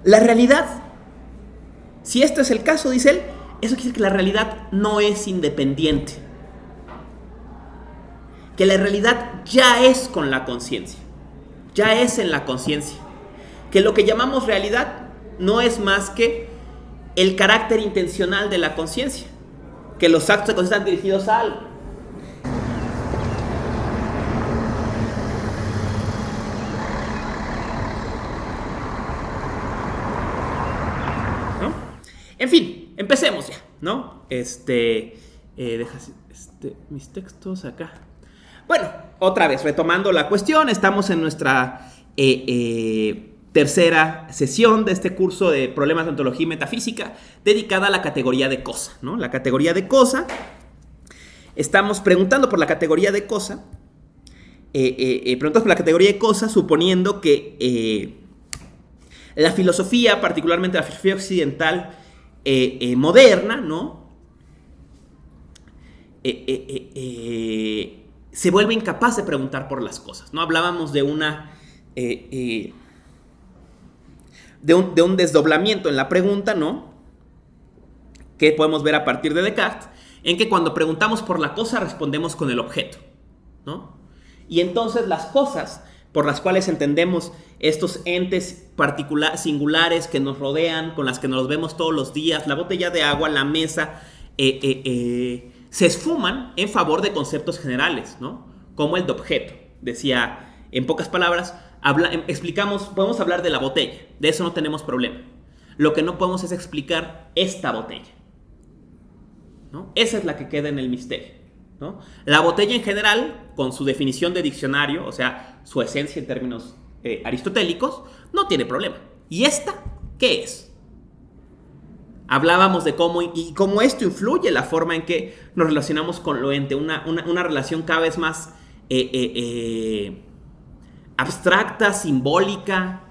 La realidad, si esto es el caso, dice él, eso quiere decir que la realidad no es independiente. Que la realidad ya es con la conciencia. Ya es en la conciencia. Que lo que llamamos realidad no es más que el carácter intencional de la conciencia. Que los actos de conciencia están dirigidos a algo. ¿No? En fin, empecemos ya, ¿no? Deja mis textos acá. Bueno, otra vez, retomando la cuestión, estamos en nuestra tercera sesión de este curso de problemas de ontología y metafísica dedicada a la categoría de cosa, ¿no? La categoría de cosa, estamos preguntando por la categoría de cosa, preguntamos por la categoría de cosa suponiendo que la filosofía, particularmente la filosofía occidental moderna, ¿no? Se vuelve incapaz de preguntar por las cosas, ¿no? Hablábamos de de un desdoblamiento en la pregunta, ¿no? Que podemos ver a partir de Descartes, en que cuando preguntamos por la cosa respondemos con el objeto, ¿no? Y entonces las cosas por las cuales entendemos estos entes singulares que nos rodean, con las que nos vemos todos los días, la botella de agua, la mesa, se esfuman en favor de conceptos generales, ¿no? Como el de objeto. Decía, en pocas palabras, podemos hablar de la botella, de eso no tenemos problema. Lo que no podemos es explicar esta botella, ¿no? Esa es la que queda en el misterio, ¿no? La botella en general, con su definición de diccionario, o sea, su esencia en términos aristotélicos, no tiene problema. ¿Y esta qué es? Hablábamos de cómo esto influye la forma en que nos relacionamos con lo ente, una relación cada vez más abstracta, simbólica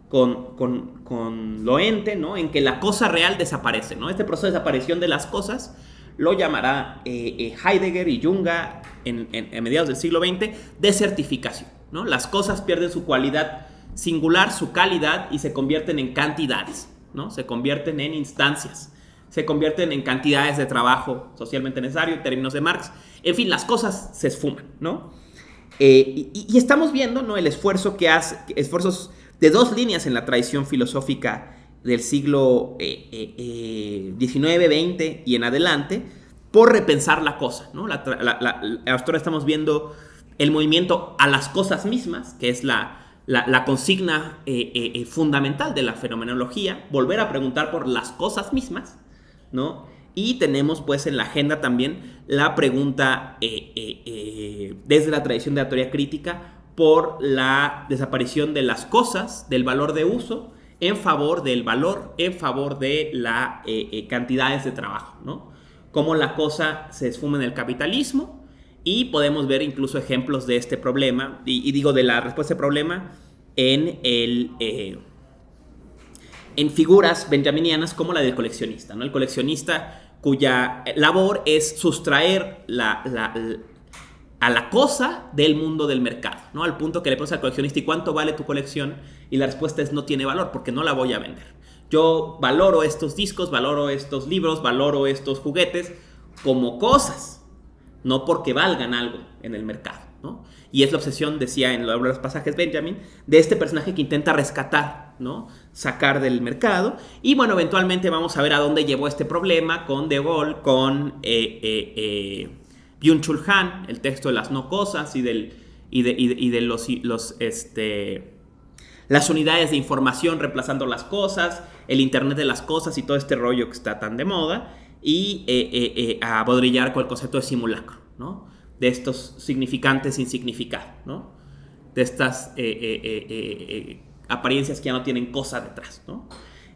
con lo ente, ¿no? En que la cosa real desaparece, ¿no? Este proceso de desaparición de las cosas lo llamará Heidegger y Jung en mediados del siglo XX desertificación, ¿no? Las cosas pierden su cualidad singular, su calidad, y se convierten en cantidades, ¿no? Se convierten en instancias, se convierten en cantidades de trabajo socialmente necesario, en términos de Marx. En fin, las cosas se esfuman, ¿no? Y estamos viendo, ¿no? El esfuerzo que hace, esfuerzos de dos líneas en la tradición filosófica del siglo XIX, XX y en adelante, por repensar la cosa, ¿no? Ahora estamos viendo el movimiento a las cosas mismas, que es la consigna fundamental de la fenomenología, volver a preguntar por las cosas mismas, ¿no? Y tenemos pues en la agenda también la pregunta desde la tradición de la teoría crítica por la desaparición de las cosas, del valor de uso, en favor del valor, en favor de las cantidades de trabajo, ¿no? Cómo la cosa se esfuma en el capitalismo, y podemos ver incluso ejemplos de este problema, y digo de la respuesta a este problema, en figuras benjaminianas como la del coleccionista, ¿no? El coleccionista cuya labor es sustraer a la cosa del mundo del mercado, ¿no? Al punto que le preguntas al coleccionista, ¿y cuánto vale tu colección? Y la respuesta es: no tiene valor, porque no la voy a vender. Yo valoro estos discos, valoro estos libros, valoro estos juguetes como cosas, no porque valgan algo en el mercado, ¿no? Y es la obsesión, decía en los pasajes Benjamin, de este personaje que intenta rescatar, ¿no? Sacar del mercado. Y bueno, eventualmente vamos a ver a dónde llevó este problema con De Gaulle, con Byung-Chul Han, el texto de las no cosas y de las unidades de información reemplazando las cosas, el internet de las cosas y todo este rollo que está tan de moda, y a Baudrillard con el concepto de simulacro, ¿no? De estos significantes sin significado, ¿no? De estas apariencias que ya no tienen cosa detrás, ¿no?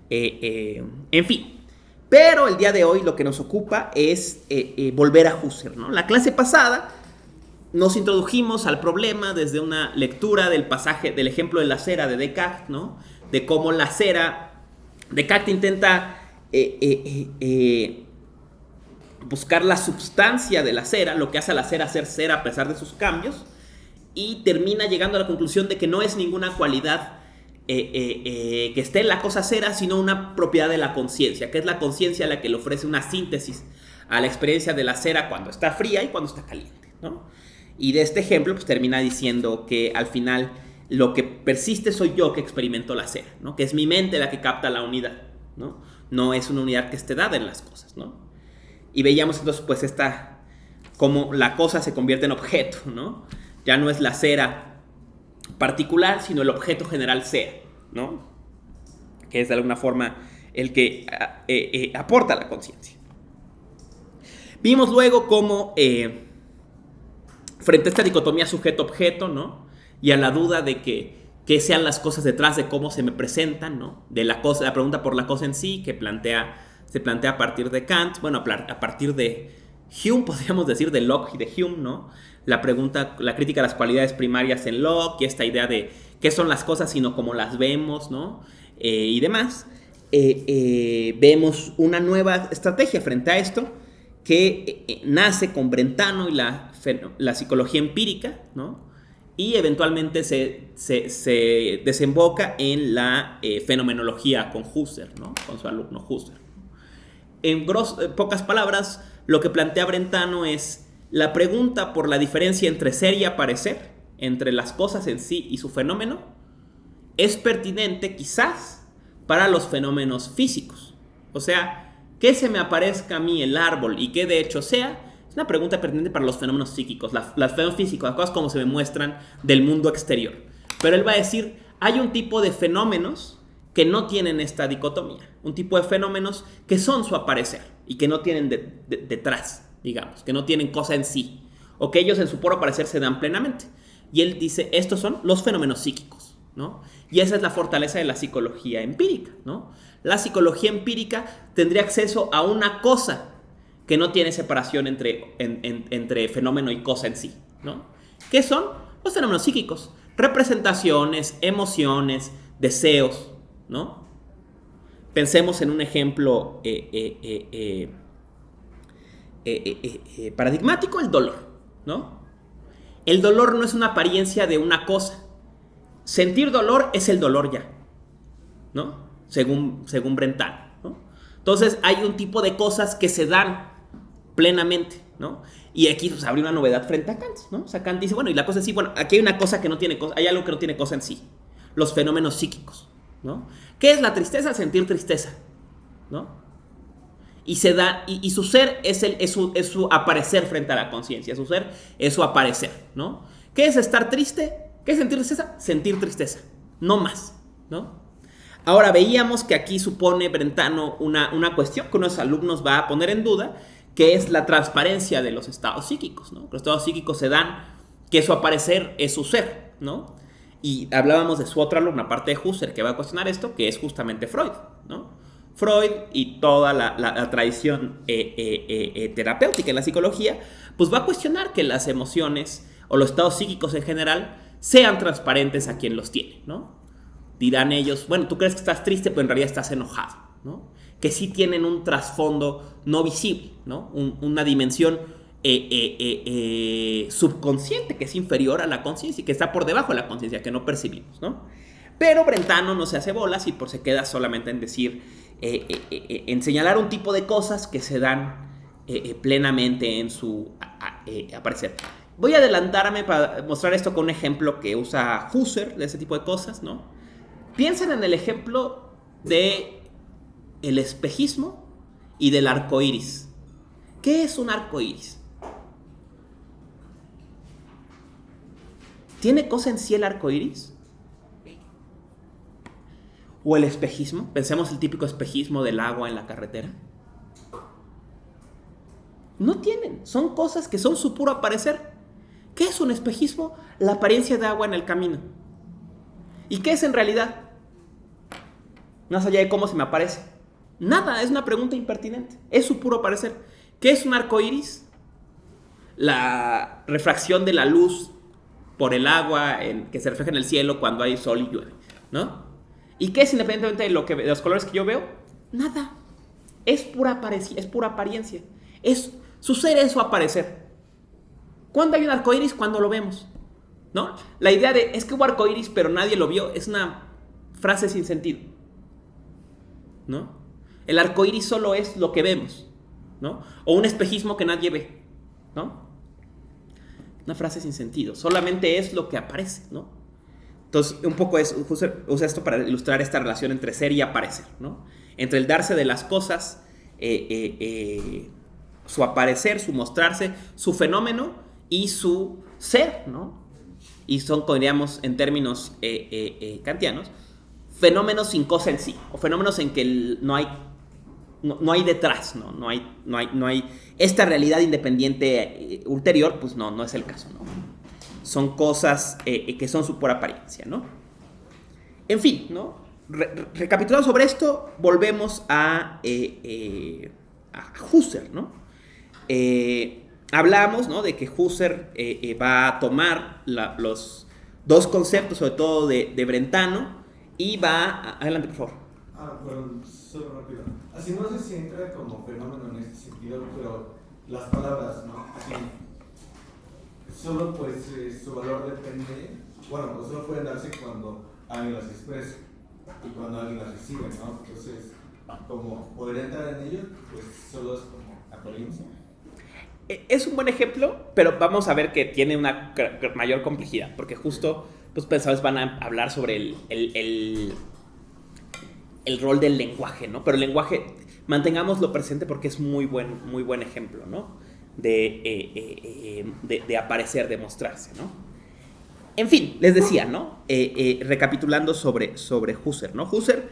En fin, pero el día de hoy lo que nos ocupa es volver a Husserl, ¿no? La clase pasada nos introdujimos al problema desde una lectura del pasaje, del ejemplo de la cera de Descartes, ¿no? De cómo la cera, Descartes intenta buscar la substancia de la cera, lo que hace a la cera ser cera a pesar de sus cambios, y termina llegando a la conclusión de que no es ninguna cualidad que esté en la cosa cera, sino una propiedad de la conciencia, que es la conciencia la que le ofrece una síntesis a la experiencia de la cera cuando está fría y cuando está caliente, ¿no? Y de este ejemplo pues termina diciendo que al final lo que persiste soy yo que experimento la cera, ¿no? Que es mi mente la que capta la unidad, ¿no? No es una unidad que esté dada en las cosas, ¿no? Y veíamos entonces pues como la cosa se convierte en objeto, ¿no? Ya no es la cera particular, sino el objeto general cera, ¿no? Que es de alguna forma el que aporta la conciencia. Vimos luego cómo frente a esta dicotomía sujeto-objeto, ¿no? Y a la duda de qué sean las cosas detrás de cómo se me presentan, ¿no? De la pregunta por la cosa en sí, que se plantea a partir de Kant, bueno, a partir de Hume, podríamos decir, de Locke y de Hume, ¿no? La crítica a las cualidades primarias en Locke, y esta idea de qué son las cosas sino cómo las vemos, ¿no? Y demás. Vemos una nueva estrategia frente a esto, que nace con Brentano y la psicología empírica, ¿no? Y eventualmente se desemboca en la fenomenología con Husserl, ¿no? Con su alumno Husserl. En pocas palabras, lo que plantea Brentano es la pregunta por la diferencia entre ser y aparecer, entre las cosas en sí y su fenómeno, es pertinente quizás para los fenómenos físicos. O sea, que se me aparezca a mí el árbol y que de hecho sea, es una pregunta pertinente para los fenómenos psíquicos, los fenómenos físicos, las cosas como se me muestran del mundo exterior. Pero él va a decir, hay un tipo de fenómenos que no tienen esta dicotomía, un tipo de fenómenos que son su aparecer y que no tienen detrás, digamos, que no tienen cosa en sí, o que ellos en su puro aparecer se dan plenamente. Y él dice, estos son los fenómenos psíquicos, ¿no? Y esa es la fortaleza de la psicología empírica, ¿no? La psicología empírica tendría acceso a una cosa que no tiene separación entre fenómeno y cosa en sí, ¿no? ¿Qué son? Los fenómenos psíquicos, representaciones, emociones, deseos, ¿no? Pensemos en un ejemplo paradigmático, el dolor, ¿no? El dolor no es una apariencia de una cosa. Sentir dolor es el dolor ya, ¿no? Según Brentano, ¿no? Entonces hay un tipo de cosas que se dan plenamente, ¿no? Y aquí pues, abre una novedad frente a Kant, ¿no? O sea, Kant dice, bueno, y la cosa es sí, bueno, aquí hay una cosa que no tiene cosa, hay algo que no tiene cosa en sí, los fenómenos psíquicos, ¿no? ¿Qué es la tristeza? Sentir tristeza, ¿no? Y se da, y su ser es su aparecer frente a la conciencia, su ser es su aparecer, ¿no? ¿Qué es estar triste? ¿Qué es sentir tristeza? Sentir tristeza, no más, ¿no? Ahora veíamos que aquí supone Brentano una cuestión que unos alumnos va a poner en duda, que es la transparencia de los estados psíquicos, ¿no? Los estados psíquicos se dan que su aparecer es su ser, ¿no? Y hablábamos de su otra alumna, aparte de Husserl, que va a cuestionar esto, que es justamente Freud, ¿no? Freud y toda la tradición terapéutica en la psicología, pues va a cuestionar que las emociones o los estados psíquicos en general sean transparentes a quien los tiene, ¿no? Dirán ellos, bueno, tú crees que estás triste, pero en realidad estás enojado, ¿no? Que sí tienen un trasfondo no visible, ¿no? Una dimensión subconsciente que es inferior a la conciencia y que está por debajo de la conciencia, que no percibimos, ¿no? Pero Brentano no se hace bolas y se queda solamente en decir, en señalar un tipo de cosas que se dan plenamente en su aparecer. Voy a adelantarme para mostrar esto con un ejemplo que usa Husserl de ese tipo de cosas, ¿no? Piensen en el ejemplo de el espejismo y del arco iris. ¿Qué es un arco iris? ¿Tiene cosa en sí el arco iris? ¿O el espejismo? Pensemos el típico espejismo del agua en la carretera. No tienen, son cosas que son su puro aparecer. ¿Qué es un espejismo? La apariencia de agua en el camino. ¿Y qué es en realidad? Más allá de cómo se me aparece. Nada, es una pregunta impertinente. Es su puro aparecer. ¿Qué es un arco iris? La refracción de la luz por el agua que se refleja en el cielo cuando hay sol y llueve, ¿no? ¿Y qué es independientemente de los colores que yo veo? Nada. Es pura apariencia. Su ser es su aparecer. ¿Cuándo hay un arco iris? Cuando lo vemos, ¿no? La idea de es que hubo arco iris pero nadie lo vio es una frase sin sentido, ¿no? El arco iris solo es lo que vemos, ¿no? O un espejismo que nadie ve, ¿no? Una frase sin sentido, solamente es lo que aparece, ¿no? Entonces, un poco usa esto para ilustrar esta relación entre ser y aparecer, ¿no? Entre el darse de las cosas, su aparecer, su mostrarse, su fenómeno y su ser, ¿no? Y son, diríamos, en términos kantianos, fenómenos sin cosa en sí, o fenómenos en que no hay detrás, ¿no? No hay esta realidad independiente ulterior, pues no es el caso, ¿no? Son cosas que son su pura apariencia, ¿no? En fin, ¿no? Recapitulando sobre esto, volvemos a Husserl, ¿no? Hablamos, ¿no?, de que Husserl va a tomar los dos conceptos, sobre todo de Brentano, y adelante, por favor. Bueno, solo rápido. Así no sé si entra como fenómeno en este sentido, pero las palabras, ¿no? Así, solo pues su valor depende, bueno, pues solo pueden darse cuando alguien las expresa y cuando alguien las recibe, ¿no? Entonces, como poder entrar en ello, pues solo es como apariencia. Es un buen ejemplo, pero vamos a ver que tiene una mayor complejidad, porque justo los pensadores van a hablar sobre el rol del lenguaje, ¿no? Pero el lenguaje, mantengámoslo presente porque es muy buen ejemplo, ¿no? De aparecer, de mostrarse, ¿no? En fin, les decía, ¿no? Recapitulando sobre Husserl, ¿no? Husserl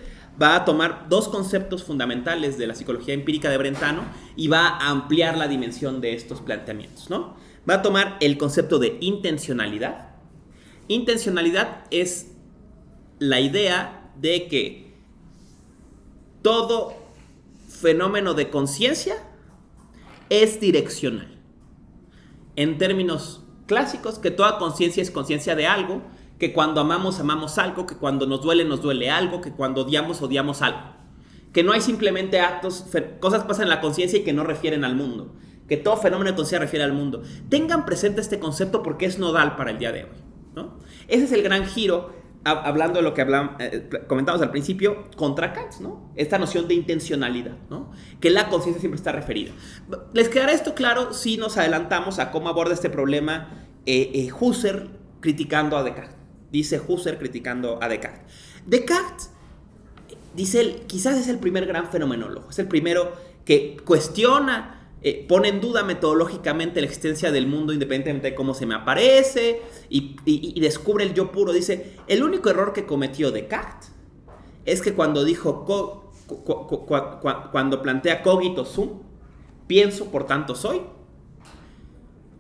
va a tomar dos conceptos fundamentales de la psicología empírica de Brentano y va a ampliar la dimensión de estos planteamientos, ¿no? Va a tomar el concepto de intencionalidad. Intencionalidad es la idea de que todo fenómeno de conciencia es direccional. En términos clásicos, que toda conciencia es conciencia de algo, que cuando amamos algo, que cuando nos duele algo, que cuando odiamos algo. Que no hay simplemente cosas pasan en la conciencia y que no refieren al mundo. Que todo fenómeno de conciencia refiere al mundo. Tengan presente este concepto porque es nodal para el día de hoy, ¿no? Ese es el gran giro, hablando de lo que comentamos al principio, contra Kant, ¿no? Esta noción de intencionalidad, ¿no? Que la conciencia siempre está referida. ¿Les quedará esto claro si nos adelantamos a cómo aborda este problema Husserl criticando a Descartes? Dice Husserl criticando a Descartes. Descartes, dice él, quizás es el primer gran fenomenólogo, es el primero que cuestiona, pone en duda metodológicamente la existencia del mundo independientemente de cómo se me aparece y descubre el yo puro. Dice, el único error que cometió Descartes es que cuando dijo, cuando plantea cogito sum, pienso, por tanto soy,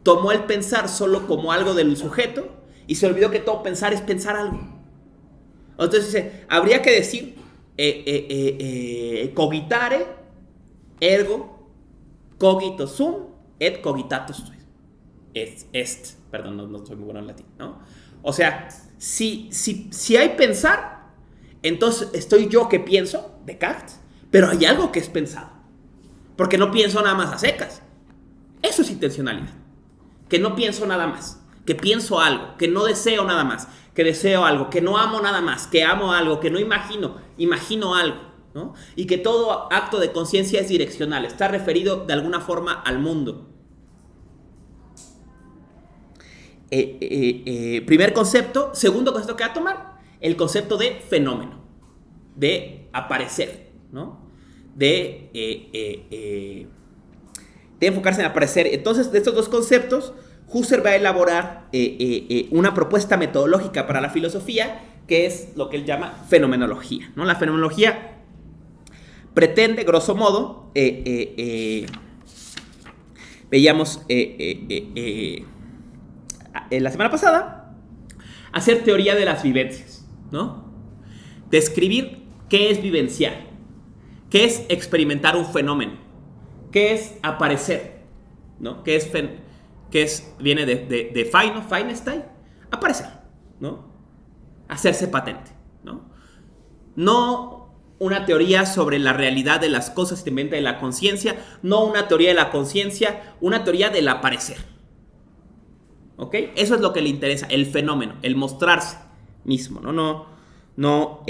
tomó el pensar solo como algo del sujeto y se olvidó que todo pensar es pensar algo. Entonces dice, habría que decir cogitare ergo cogito sum et cogitatus est. Perdón, no soy muy bueno en latín, ¿no? O sea, si hay pensar, entonces estoy yo que pienso, Descartes, pero hay algo que es pensado. Porque no pienso nada más a secas. Eso es intencionalidad. Que no pienso nada más. Que pienso algo, que no deseo nada más, que deseo algo, que no amo nada más, que amo algo, que no imagino algo, ¿no? Y que todo acto de conciencia es direccional, está referido de alguna forma al mundo. Primer concepto. Segundo concepto que va a tomar, el concepto de fenómeno, de aparecer, ¿no? De enfocarse en aparecer. Entonces, de estos dos conceptos, Husserl va a elaborar una propuesta metodológica para la filosofía, que es lo que él llama fenomenología, ¿no? La fenomenología pretende, grosso modo, veíamos la semana pasada, hacer teoría de las vivencias, ¿no? Describir qué es vivenciar, qué es experimentar un fenómeno, qué es aparecer, ¿no? Viene de Feinstein, aparecer, ¿no? Hacerse patente, ¿no? No una teoría sobre la realidad de las cosas independiente de la conciencia, no una teoría de la conciencia, una teoría del aparecer, ¿ok? Eso es lo que le interesa, el fenómeno, el mostrarse mismo, ¿no? no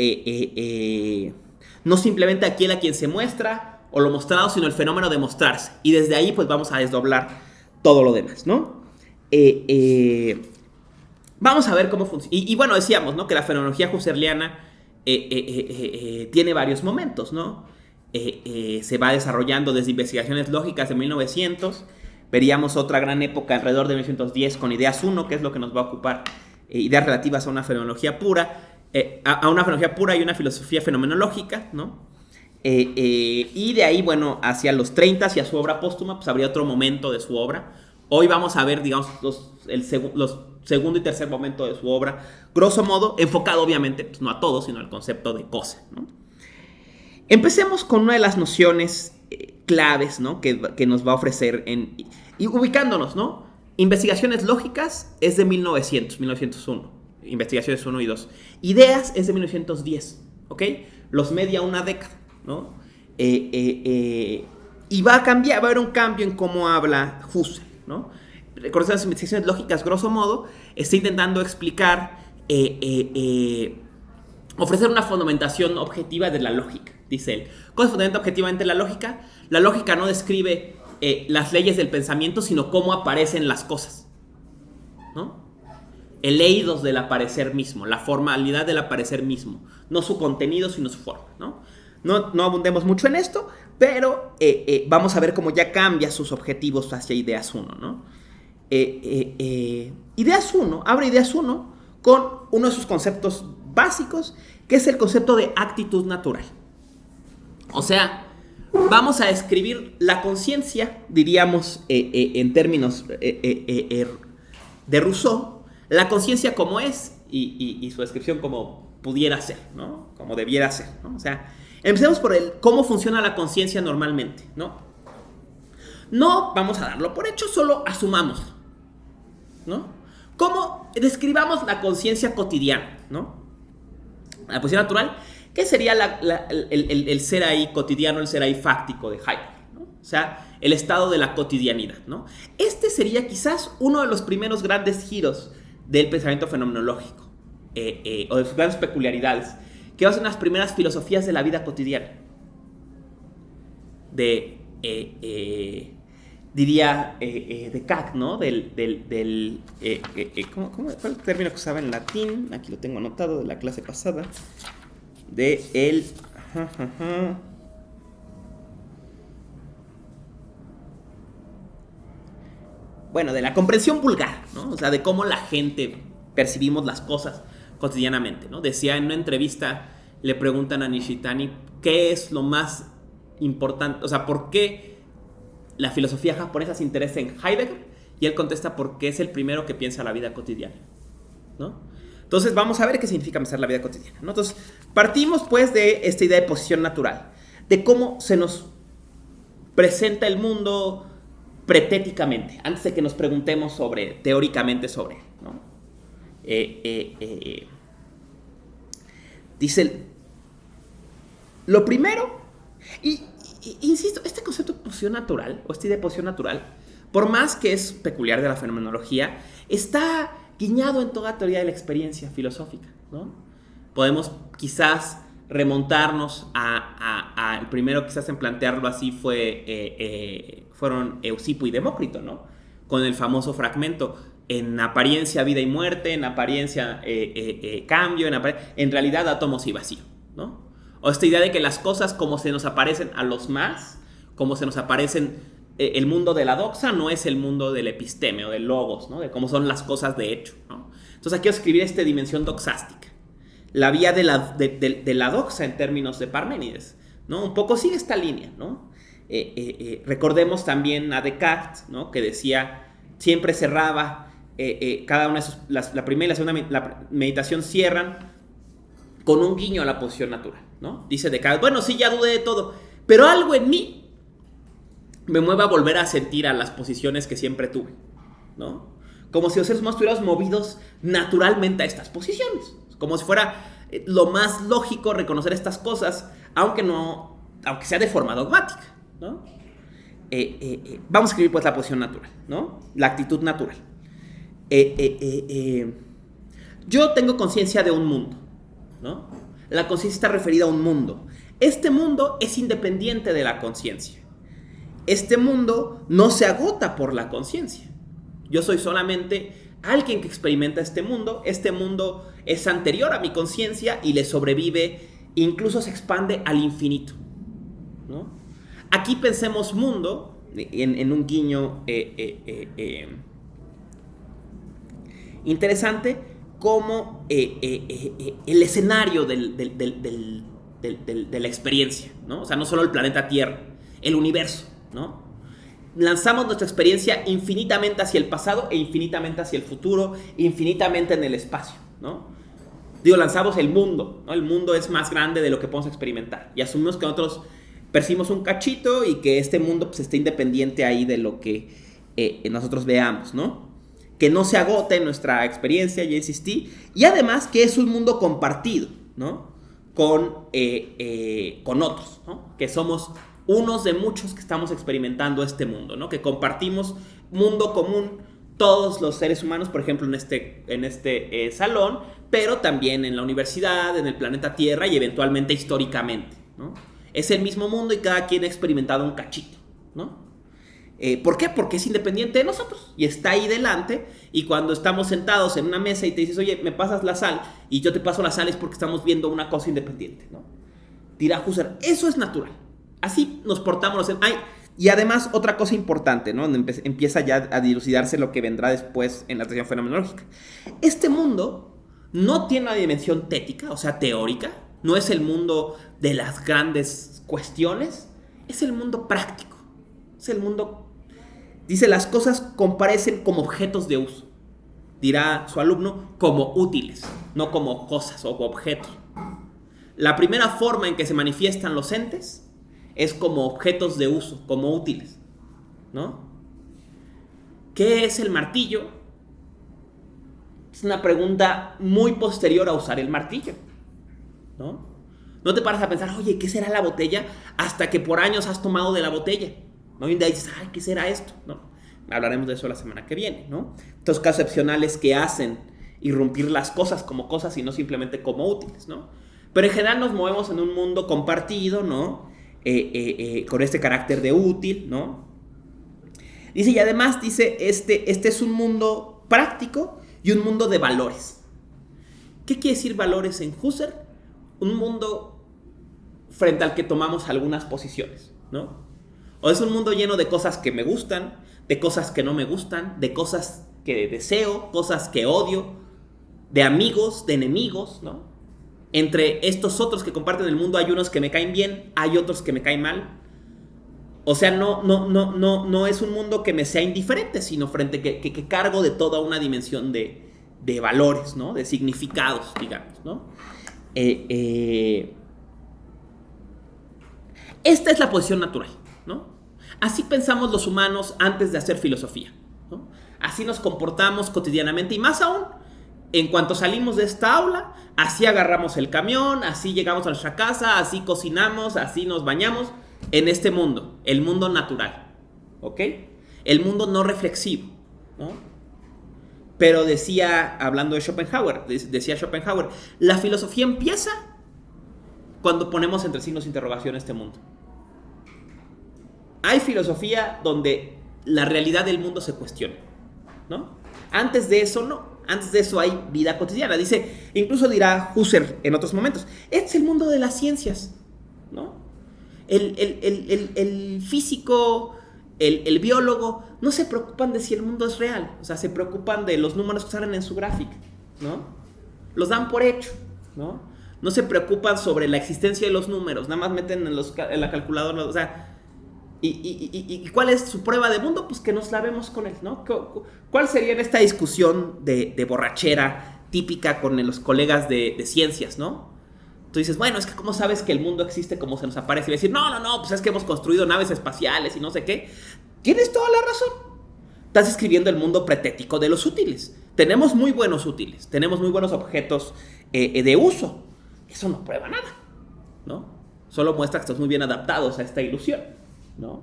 simplemente aquel a quien se muestra o lo mostrado, sino el fenómeno de mostrarse. Y desde ahí pues vamos a desdoblar todo lo demás, ¿no? Vamos a ver cómo funciona. Y bueno, decíamos, ¿no?, que la fenomenología husserliana tiene varios momentos, ¿no? Se va desarrollando desde investigaciones lógicas de 1900. Veríamos otra gran época alrededor de 1910 con Ideas 1, que es lo que nos va a ocupar, ideas relativas a una fenomenología pura, a una fenomenología pura y una filosofía fenomenológica, ¿no? Y de ahí, bueno, hacia los 30, hacia su obra póstuma, pues habría otro momento de su obra. Hoy vamos a ver, digamos, los segundo y tercer momento de su obra, grosso modo, enfocado obviamente, pues no a todo, sino al concepto de cosa, ¿no? Empecemos con una de las nociones claves, ¿no?, que nos va a ofrecer y ubicándonos, ¿no? Investigaciones lógicas es de 1901. Investigaciones 1 y 2. Ideas es de 1910, ¿ok? Los media una década, ¿no? Y va a cambiar, va a haber un cambio en cómo habla Husserl, ¿no? Recordemos, las investigaciones lógicas, grosso modo, está intentando explicar, ofrecer una fundamentación objetiva de la lógica, dice él. ¿Cuál es fundamenta objetivamente la lógica? La lógica no describe las leyes del pensamiento, sino cómo aparecen las cosas, ¿no? El eidos del aparecer mismo, la formalidad del aparecer mismo, no su contenido, sino su forma, ¿no? No abundemos mucho en esto, pero vamos a ver cómo ya cambia sus objetivos hacia Ideas 1, ¿no? Ideas 1, abre Ideas 1 con uno de sus conceptos básicos, que es el concepto de actitud natural. O sea, vamos a describir la conciencia, diríamos, en términos de Rousseau, la conciencia como es y su descripción como pudiera ser, ¿no? Como debiera ser, ¿no? O sea, empecemos por cómo funciona la conciencia normalmente, ¿no? No vamos a darlo por hecho, solo asumámoslo, ¿no? ¿Cómo describamos la conciencia cotidiana, ¿no? La conciencia natural, ¿qué sería el ser ahí cotidiano, el ser ahí fáctico de Heidegger, ¿no? O sea, el estado de la cotidianidad, ¿no? Este sería quizás uno de los primeros grandes giros del pensamiento fenomenológico, o de sus grandes peculiaridades, que va a ser unas primeras filosofías de la vida cotidiana. Diría Descartes, ¿no? ¿Cómo fue el término que usaba en latín? Aquí lo tengo anotado de la clase pasada. Bueno, de la comprensión vulgar, ¿no? O sea, de cómo la gente percibimos las cosas cotidianamente, ¿no? Decía en una entrevista, le preguntan a Nishitani qué es lo más importante, o sea, por qué la filosofía japonesa se interesa en Heidegger, y él contesta porque es el primero que piensa la vida cotidiana, ¿no? Entonces vamos a ver qué significa pensar la vida cotidiana, ¿no? Entonces partimos pues de esta idea de posición natural, de cómo se nos presenta el mundo pretéticamente, antes de que nos preguntemos teóricamente sobre él, ¿no? Dice, lo primero, y insisto, este concepto de posición natural, o esta idea de posición natural, por más que es peculiar de la fenomenología, está guiñado en toda teoría de la experiencia filosófica, ¿no? Podemos quizás remontarnos el primero quizás en plantearlo así fueron Eusipo y Demócrito, ¿no? Con el famoso fragmento, en apariencia vida y muerte, en apariencia cambio, en realidad átomos y vacío, ¿no? O esta idea de que las cosas como se nos aparecen a los más, como se nos aparecen, el mundo de la doxa no es el mundo del episteme o del logos, ¿no? De cómo son las cosas de hecho, ¿no? Entonces aquí quiero escribir esta dimensión doxástica, la vía de la doxa en términos de Parménides, ¿no? Un poco sigue esta línea, ¿no? Recordemos también a Descartes, ¿no? Que decía, siempre cerraba cada una de sus, la primera y la segunda la meditación cierran con un guiño a la posición natural, ¿no? Dice Descartes, bueno, sí, ya dudé de todo, pero algo en mí me mueve a volver a sentir a las posiciones que siempre tuve, ¿no? Como si los seres humanos estuviéramos movidos naturalmente a estas posiciones, como si fuera lo más lógico reconocer estas cosas, aunque sea de forma dogmática, ¿no? Vamos a escribir pues la posición natural, ¿no? La actitud natural. Yo tengo conciencia de un mundo, ¿no? La conciencia está referida a un mundo. Este mundo es independiente de la conciencia. Este mundo no se agota por la conciencia. Yo soy solamente alguien que experimenta este mundo. Este mundo es anterior a mi conciencia y le sobrevive, incluso se expande al infinito, ¿no? Aquí pensemos mundo en un guiño interesante, como el escenario de la experiencia, ¿no? O sea, no solo el planeta Tierra, el universo, ¿no? Lanzamos nuestra experiencia infinitamente hacia el pasado e infinitamente hacia el futuro, infinitamente en el espacio, ¿no? Digo, lanzamos el mundo, ¿no? El mundo es más grande de lo que podemos experimentar y asumimos que nosotros percibimos un cachito y que este mundo pues está independiente ahí de lo que nosotros veamos, ¿no? Que no se agote nuestra experiencia, ya insistí, y además que es un mundo compartido, ¿no? Con otros, ¿no? Que somos unos de muchos que estamos experimentando este mundo, ¿no? Que compartimos mundo común todos los seres humanos, por ejemplo, en este salón, pero también en la universidad, en el planeta Tierra y eventualmente históricamente, ¿no? Es el mismo mundo y cada quien ha experimentado un cachito, ¿no? ¿Por qué? Porque es independiente de nosotros y está ahí delante, y cuando estamos sentados en una mesa y te dices, oye, me pasas la sal, y yo te paso la sal, es porque estamos viendo una cosa independiente, ¿no? Dirá Husserl, eso es natural. Así nos portamos. Y además otra cosa importante, ¿no? Empieza ya a dilucidarse lo que vendrá después en la tradición fenomenológica. Este mundo no tiene una dimensión tética, o sea, teórica, no es el mundo de las grandes cuestiones, es el mundo práctico, es el mundo... Dice, las cosas comparecen como objetos de uso. Dirá su alumno, como útiles, no como cosas o objetos. La primera forma en que se manifiestan los entes es como objetos de uso, como útiles, ¿no? ¿Qué es el martillo? Es una pregunta muy posterior a usar el martillo, ¿no? No te paras a pensar, oye, ¿qué será la botella? Hasta que por años has tomado de la botella, ¿no? Y un día dices, ay, ¿qué será esto? ¿No? Hablaremos de eso la semana que viene, ¿no? Estos casos excepcionales que hacen irrumpir las cosas como cosas y no simplemente como útiles, ¿no? Pero en general nos movemos en un mundo compartido, ¿no? Con este carácter de útil, ¿no? Dice, y además dice, este es un mundo práctico y un mundo de valores. ¿Qué quiere decir valores en Husserl? Un mundo frente al que tomamos algunas posiciones, ¿no? O es un mundo lleno de cosas que me gustan, de cosas que no me gustan, de cosas que deseo, cosas que odio, de amigos, de enemigos, ¿no? Entre estos otros que comparten el mundo hay unos que me caen bien, hay otros que me caen mal. O sea, no es un mundo que me sea indiferente, sino frente que cargo de toda una dimensión de valores, ¿no? De significados, digamos, ¿no? Esta es la posición natural, ¿no? Así pensamos los humanos antes de hacer filosofía, ¿no? Así nos comportamos cotidianamente y más aún, en cuanto salimos de esta aula, así agarramos el camión, así llegamos a nuestra casa, así cocinamos, así nos bañamos en este mundo, el mundo natural, ¿ok? El mundo no reflexivo, ¿no? Pero decía, hablando de Schopenhauer, decía Schopenhauer, la filosofía empieza cuando ponemos entre signos de interrogación este mundo. Hay filosofía donde la realidad del mundo se cuestiona, ¿no? Antes de eso no. Antes de eso hay vida cotidiana. Dice, incluso dirá Husserl en otros momentos, este es el mundo de las ciencias, ¿no? El físico, el biólogo, no se preocupan de si el mundo es real. O sea, se preocupan de los números que salen en su gráfica, ¿no? Los dan por hecho, ¿no? No se preocupan sobre la existencia de los números. Nada más meten en la calculadora, o sea... ¿Y cuál es su prueba de mundo? Pues que nos la vemos con él, ¿no? ¿Cuál sería en esta discusión de borrachera típica con los colegas de ciencias, ¿no? Tú dices, bueno, es que ¿cómo sabes que el mundo existe como se nos aparece? Y decir, no, pues es que hemos construido naves espaciales y no sé qué. Tienes toda la razón. Estás escribiendo el mundo pretético de los útiles. Tenemos muy buenos útiles, tenemos muy buenos objetos de uso. Eso no prueba nada, ¿no? Solo muestra que estás muy bien adaptados a esta ilusión, ¿no?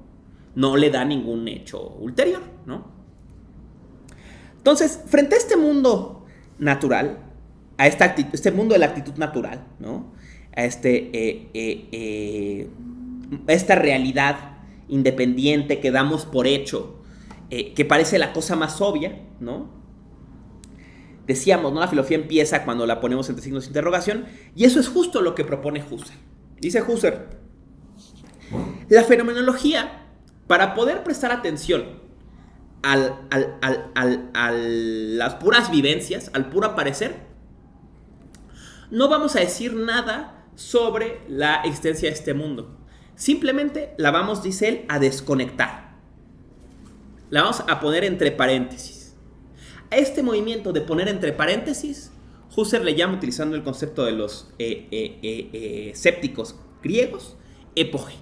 No le da ningún hecho ulterior, ¿no? Entonces, frente a este mundo natural, este mundo de la actitud natural, ¿no? A esta realidad independiente que damos por hecho, que parece la cosa más obvia, ¿no? Decíamos, ¿no? La filosofía empieza cuando la ponemos entre signos de interrogación, y eso es justo lo que propone Husserl. Dice Husserl, la fenomenología, para poder prestar atención a las puras vivencias, al puro aparecer, no vamos a decir nada sobre la existencia de este mundo. Simplemente la vamos, dice él, a desconectar. La vamos a poner entre paréntesis. A este movimiento de poner entre paréntesis, Husserl le llama, utilizando el concepto de los escépticos griegos, epoge,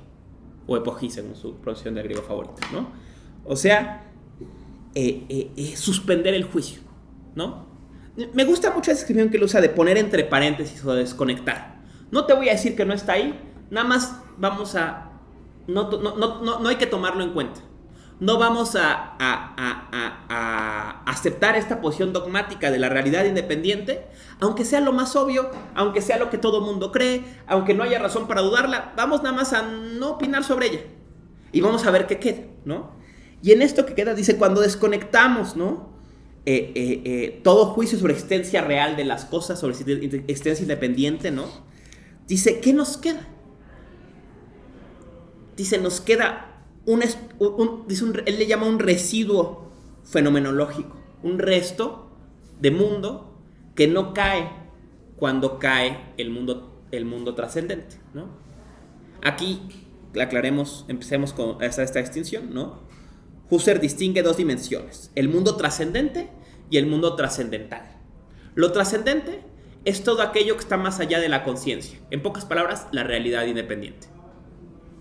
o epogi, según su pronunciación de griego favorita, ¿no? O sea, suspender el juicio, ¿no? Me gusta mucho esa descripción que él usa de poner entre paréntesis o de desconectar. No te voy a decir que no está ahí, nada más vamos a... No hay que tomarlo en cuenta. No vamos a aceptar esta posición dogmática de la realidad independiente, aunque sea lo más obvio, aunque sea lo que todo el mundo cree, aunque no haya razón para dudarla, vamos nada más a no opinar sobre ella. Y vamos a ver qué queda, ¿no? Y en esto que queda, dice, cuando desconectamos, ¿no? Todo juicio sobre existencia real de las cosas, sobre existencia independiente, ¿no? Dice, ¿qué nos queda? Dice, nos queda él le llama un residuo fenomenológico, un resto de mundo que no cae cuando cae el mundo trascendente, ¿no? Aquí aclaremos, empecemos con esta extinción, ¿no? Husserl distingue dos dimensiones, el mundo trascendente y el mundo trascendental. Lo trascendente es todo aquello que está más allá de la conciencia, en pocas palabras, la realidad independiente,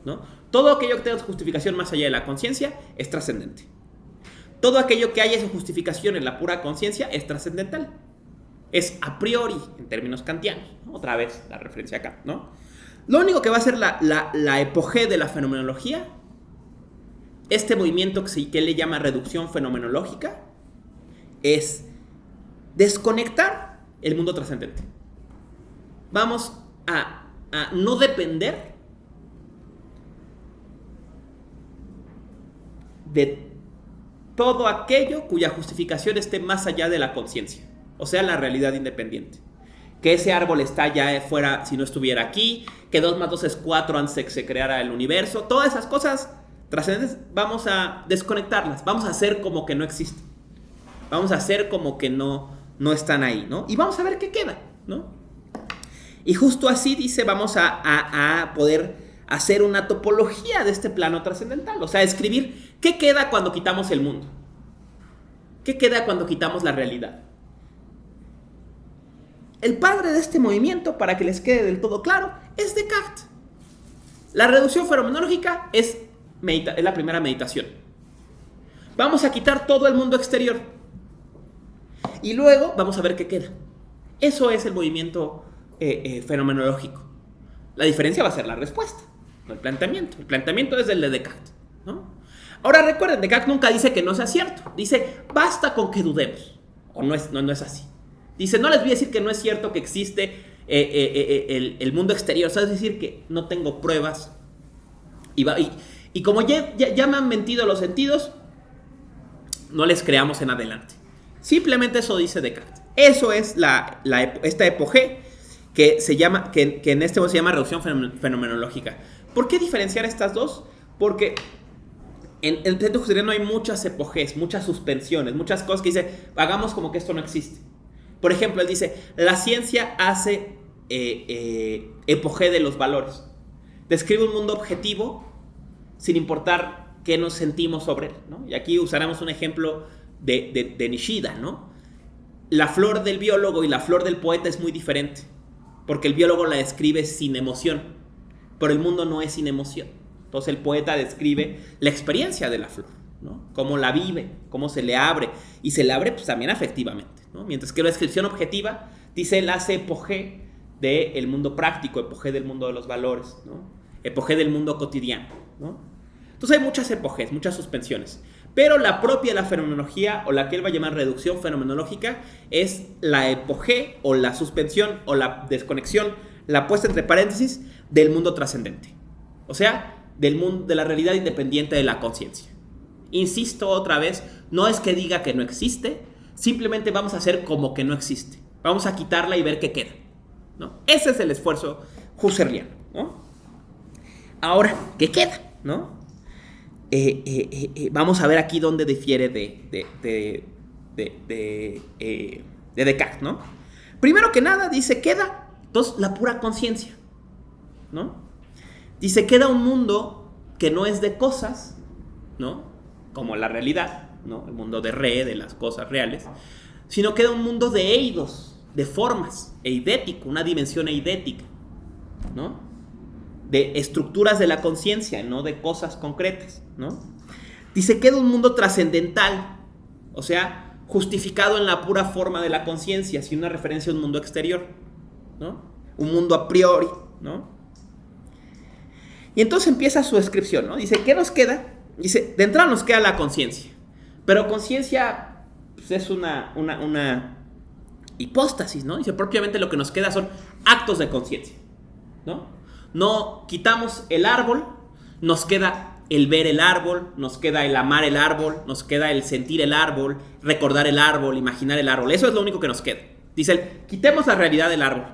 ¿no? Todo aquello que tenga su justificación más allá de la conciencia es trascendente. Todo aquello que haya su justificación en la pura conciencia es trascendental. Es a priori, en términos kantianos, ¿no? Otra vez la referencia acá, ¿no? Lo único que va a ser la epogé de la fenomenología, este movimiento que él le llama reducción fenomenológica, es desconectar el mundo trascendente. Vamos a no depender de todo aquello cuya justificación esté más allá de la conciencia, o sea, la realidad independiente. Que ese árbol está ya fuera si no estuviera aquí, que 2 más 2 es 4 antes de que se creara el universo, todas esas cosas trascendentes vamos a desconectarlas, vamos a hacer como que no existen, vamos a hacer como que no están ahí, ¿no? Y vamos a ver qué queda, ¿no? Y justo así dice, vamos a poder hacer una topología de este plano trascendental, o sea, escribir qué queda cuando quitamos el mundo, qué queda cuando quitamos la realidad. El padre de este movimiento, para que les quede del todo claro, es Descartes. La reducción fenomenológica es la primera meditación. Vamos a quitar todo el mundo exterior y luego vamos a ver qué queda. Eso es el movimiento fenomenológico. La diferencia va a ser la respuesta, no el planteamiento. El planteamiento es el de Descartes, ¿no? Ahora recuerden, Descartes nunca dice que no sea cierto. Dice, basta con que dudemos. O no es así. Dice, no les voy a decir que no es cierto que existe el mundo exterior. O sea, es decir, que no tengo pruebas. Y como ya me han mentido los sentidos, no les creamos en adelante. Simplemente eso dice Descartes. Eso es esta epogé que en este momento se llama reducción fenomenológica. ¿Por qué diferenciar estas dos? Porque en el centro husserliano hay muchas epogés, muchas suspensiones, muchas cosas que dice, hagamos como que esto no existe. Por ejemplo, él dice, la ciencia hace epogé de los valores. Describe un mundo objetivo sin importar qué nos sentimos sobre él, ¿no? Y aquí usaremos un ejemplo de Nishida, ¿no? La flor del biólogo y la flor del poeta es muy diferente, porque el biólogo la describe sin emoción, pero el mundo no es sin emoción. Entonces el poeta describe la experiencia de la flor, ¿no? Cómo la vive, cómo se le abre, y se le abre pues, también afectivamente, ¿no? Mientras que la descripción objetiva, dice, él hace epogé del mundo práctico, epogé del mundo de los valores, ¿no? Epogé del mundo cotidiano, ¿no? Entonces hay muchas epogés, muchas suspensiones. Pero la propia la fenomenología, o la que él va a llamar reducción fenomenológica, es la epogé o la suspensión o la desconexión, la puesta entre paréntesis del mundo trascendente. O sea, del mundo, de la realidad independiente de la conciencia. Insisto otra vez, no es que diga que no existe, simplemente vamos a hacer como que no existe. Vamos a quitarla y ver qué queda, ¿no? Ese es el esfuerzo husserliano, ¿no? Ahora, ¿qué queda, no? Vamos a ver aquí dónde difiere de Descartes, ¿no? Primero que nada, dice, queda, entonces, la pura conciencia, ¿no? Dice, queda un mundo que no es de cosas, ¿no? Como la realidad, ¿no? El mundo de de las cosas reales, sino queda un mundo de eidos, de formas, eidético, una dimensión eidética, ¿no? De estructuras de la conciencia, no de cosas concretas, ¿no? Dice, queda un mundo trascendental, o sea, justificado en la pura forma de la conciencia, sin una referencia a un mundo exterior, ¿no? Un mundo a priori, ¿no? Y entonces empieza su descripción, ¿no? Dice, ¿qué nos queda? Dice, de entrada nos queda la conciencia, pero conciencia pues, es una hipóstasis, ¿no? Dice, propiamente lo que nos queda son actos de conciencia, ¿no? No quitamos el árbol, nos queda el ver el árbol, nos queda el amar el árbol, nos queda el sentir el árbol, recordar el árbol, imaginar el árbol. Eso es lo único que nos queda. Dice él, quitemos la realidad del árbol,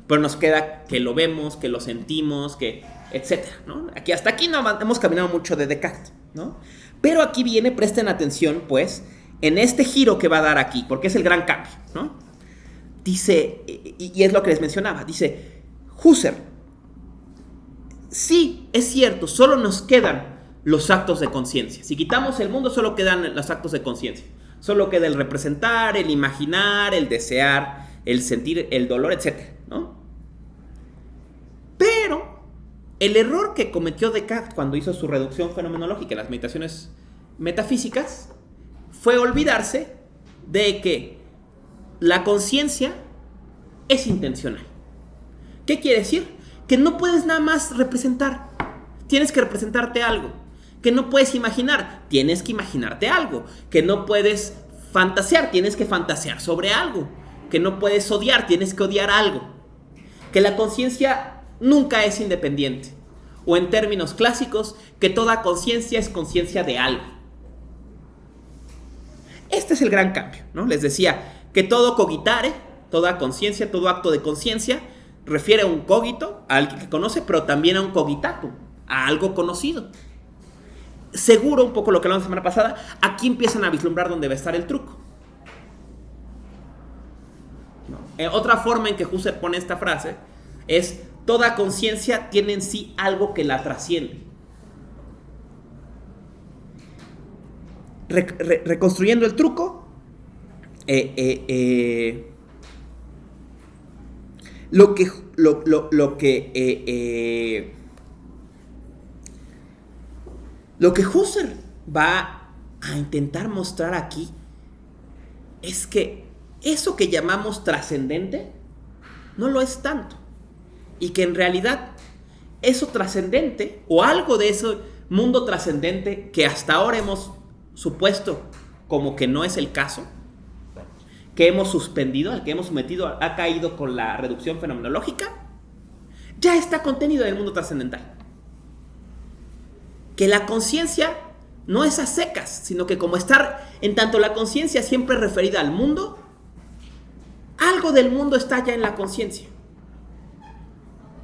pero nos queda que lo vemos, que lo sentimos, que etcétera, ¿no? Hasta aquí no hemos caminado mucho de Descartes, ¿no? Pero aquí viene, presten atención, pues, en este giro que va a dar aquí, porque es el gran cambio, ¿no? Dice, y es lo que les mencionaba, dice, Husserl, sí, es cierto, solo nos quedan los actos de conciencia. Si quitamos el mundo, solo quedan los actos de conciencia. Solo queda el representar, el imaginar, el desear, el sentir, el dolor, etc., ¿no? Pero el error que cometió Descartes cuando hizo su reducción fenomenológica en las meditaciones metafísicas fue olvidarse de que la conciencia es intencional. ¿Qué quiere decir? Que no puedes nada más representar, tienes que representarte algo. Que no puedes imaginar, tienes que imaginarte algo. Que no puedes fantasear, tienes que fantasear sobre algo. Que no puedes odiar, tienes que odiar algo. Que la conciencia nunca es independiente. O en términos clásicos, que toda conciencia es conciencia de algo. Este es el gran cambio, ¿no? Les decía que todo cogitare, toda conciencia, todo acto de conciencia, refiere a un cogito, a alguien que conoce, pero también a un cogitatum, a algo conocido. Seguro, un poco lo que hablamos la semana pasada, aquí empiezan a vislumbrar dónde va a estar el truco. ¿No? Otra forma en que Husserl pone esta frase es, toda conciencia tiene en sí algo que la trasciende. Reconstruyendo el truco, lo que Husserl va a intentar mostrar aquí es que eso que llamamos trascendente no lo es tanto, y que en realidad eso trascendente, o algo de ese mundo trascendente que hasta ahora hemos supuesto como que no es el caso, que hemos suspendido, al que hemos sometido, ha caído con la reducción fenomenológica, ya está contenido en el mundo trascendental. Que la conciencia no es a secas, sino que como estar, en tanto la conciencia siempre es referida al mundo, algo del mundo está ya en la conciencia.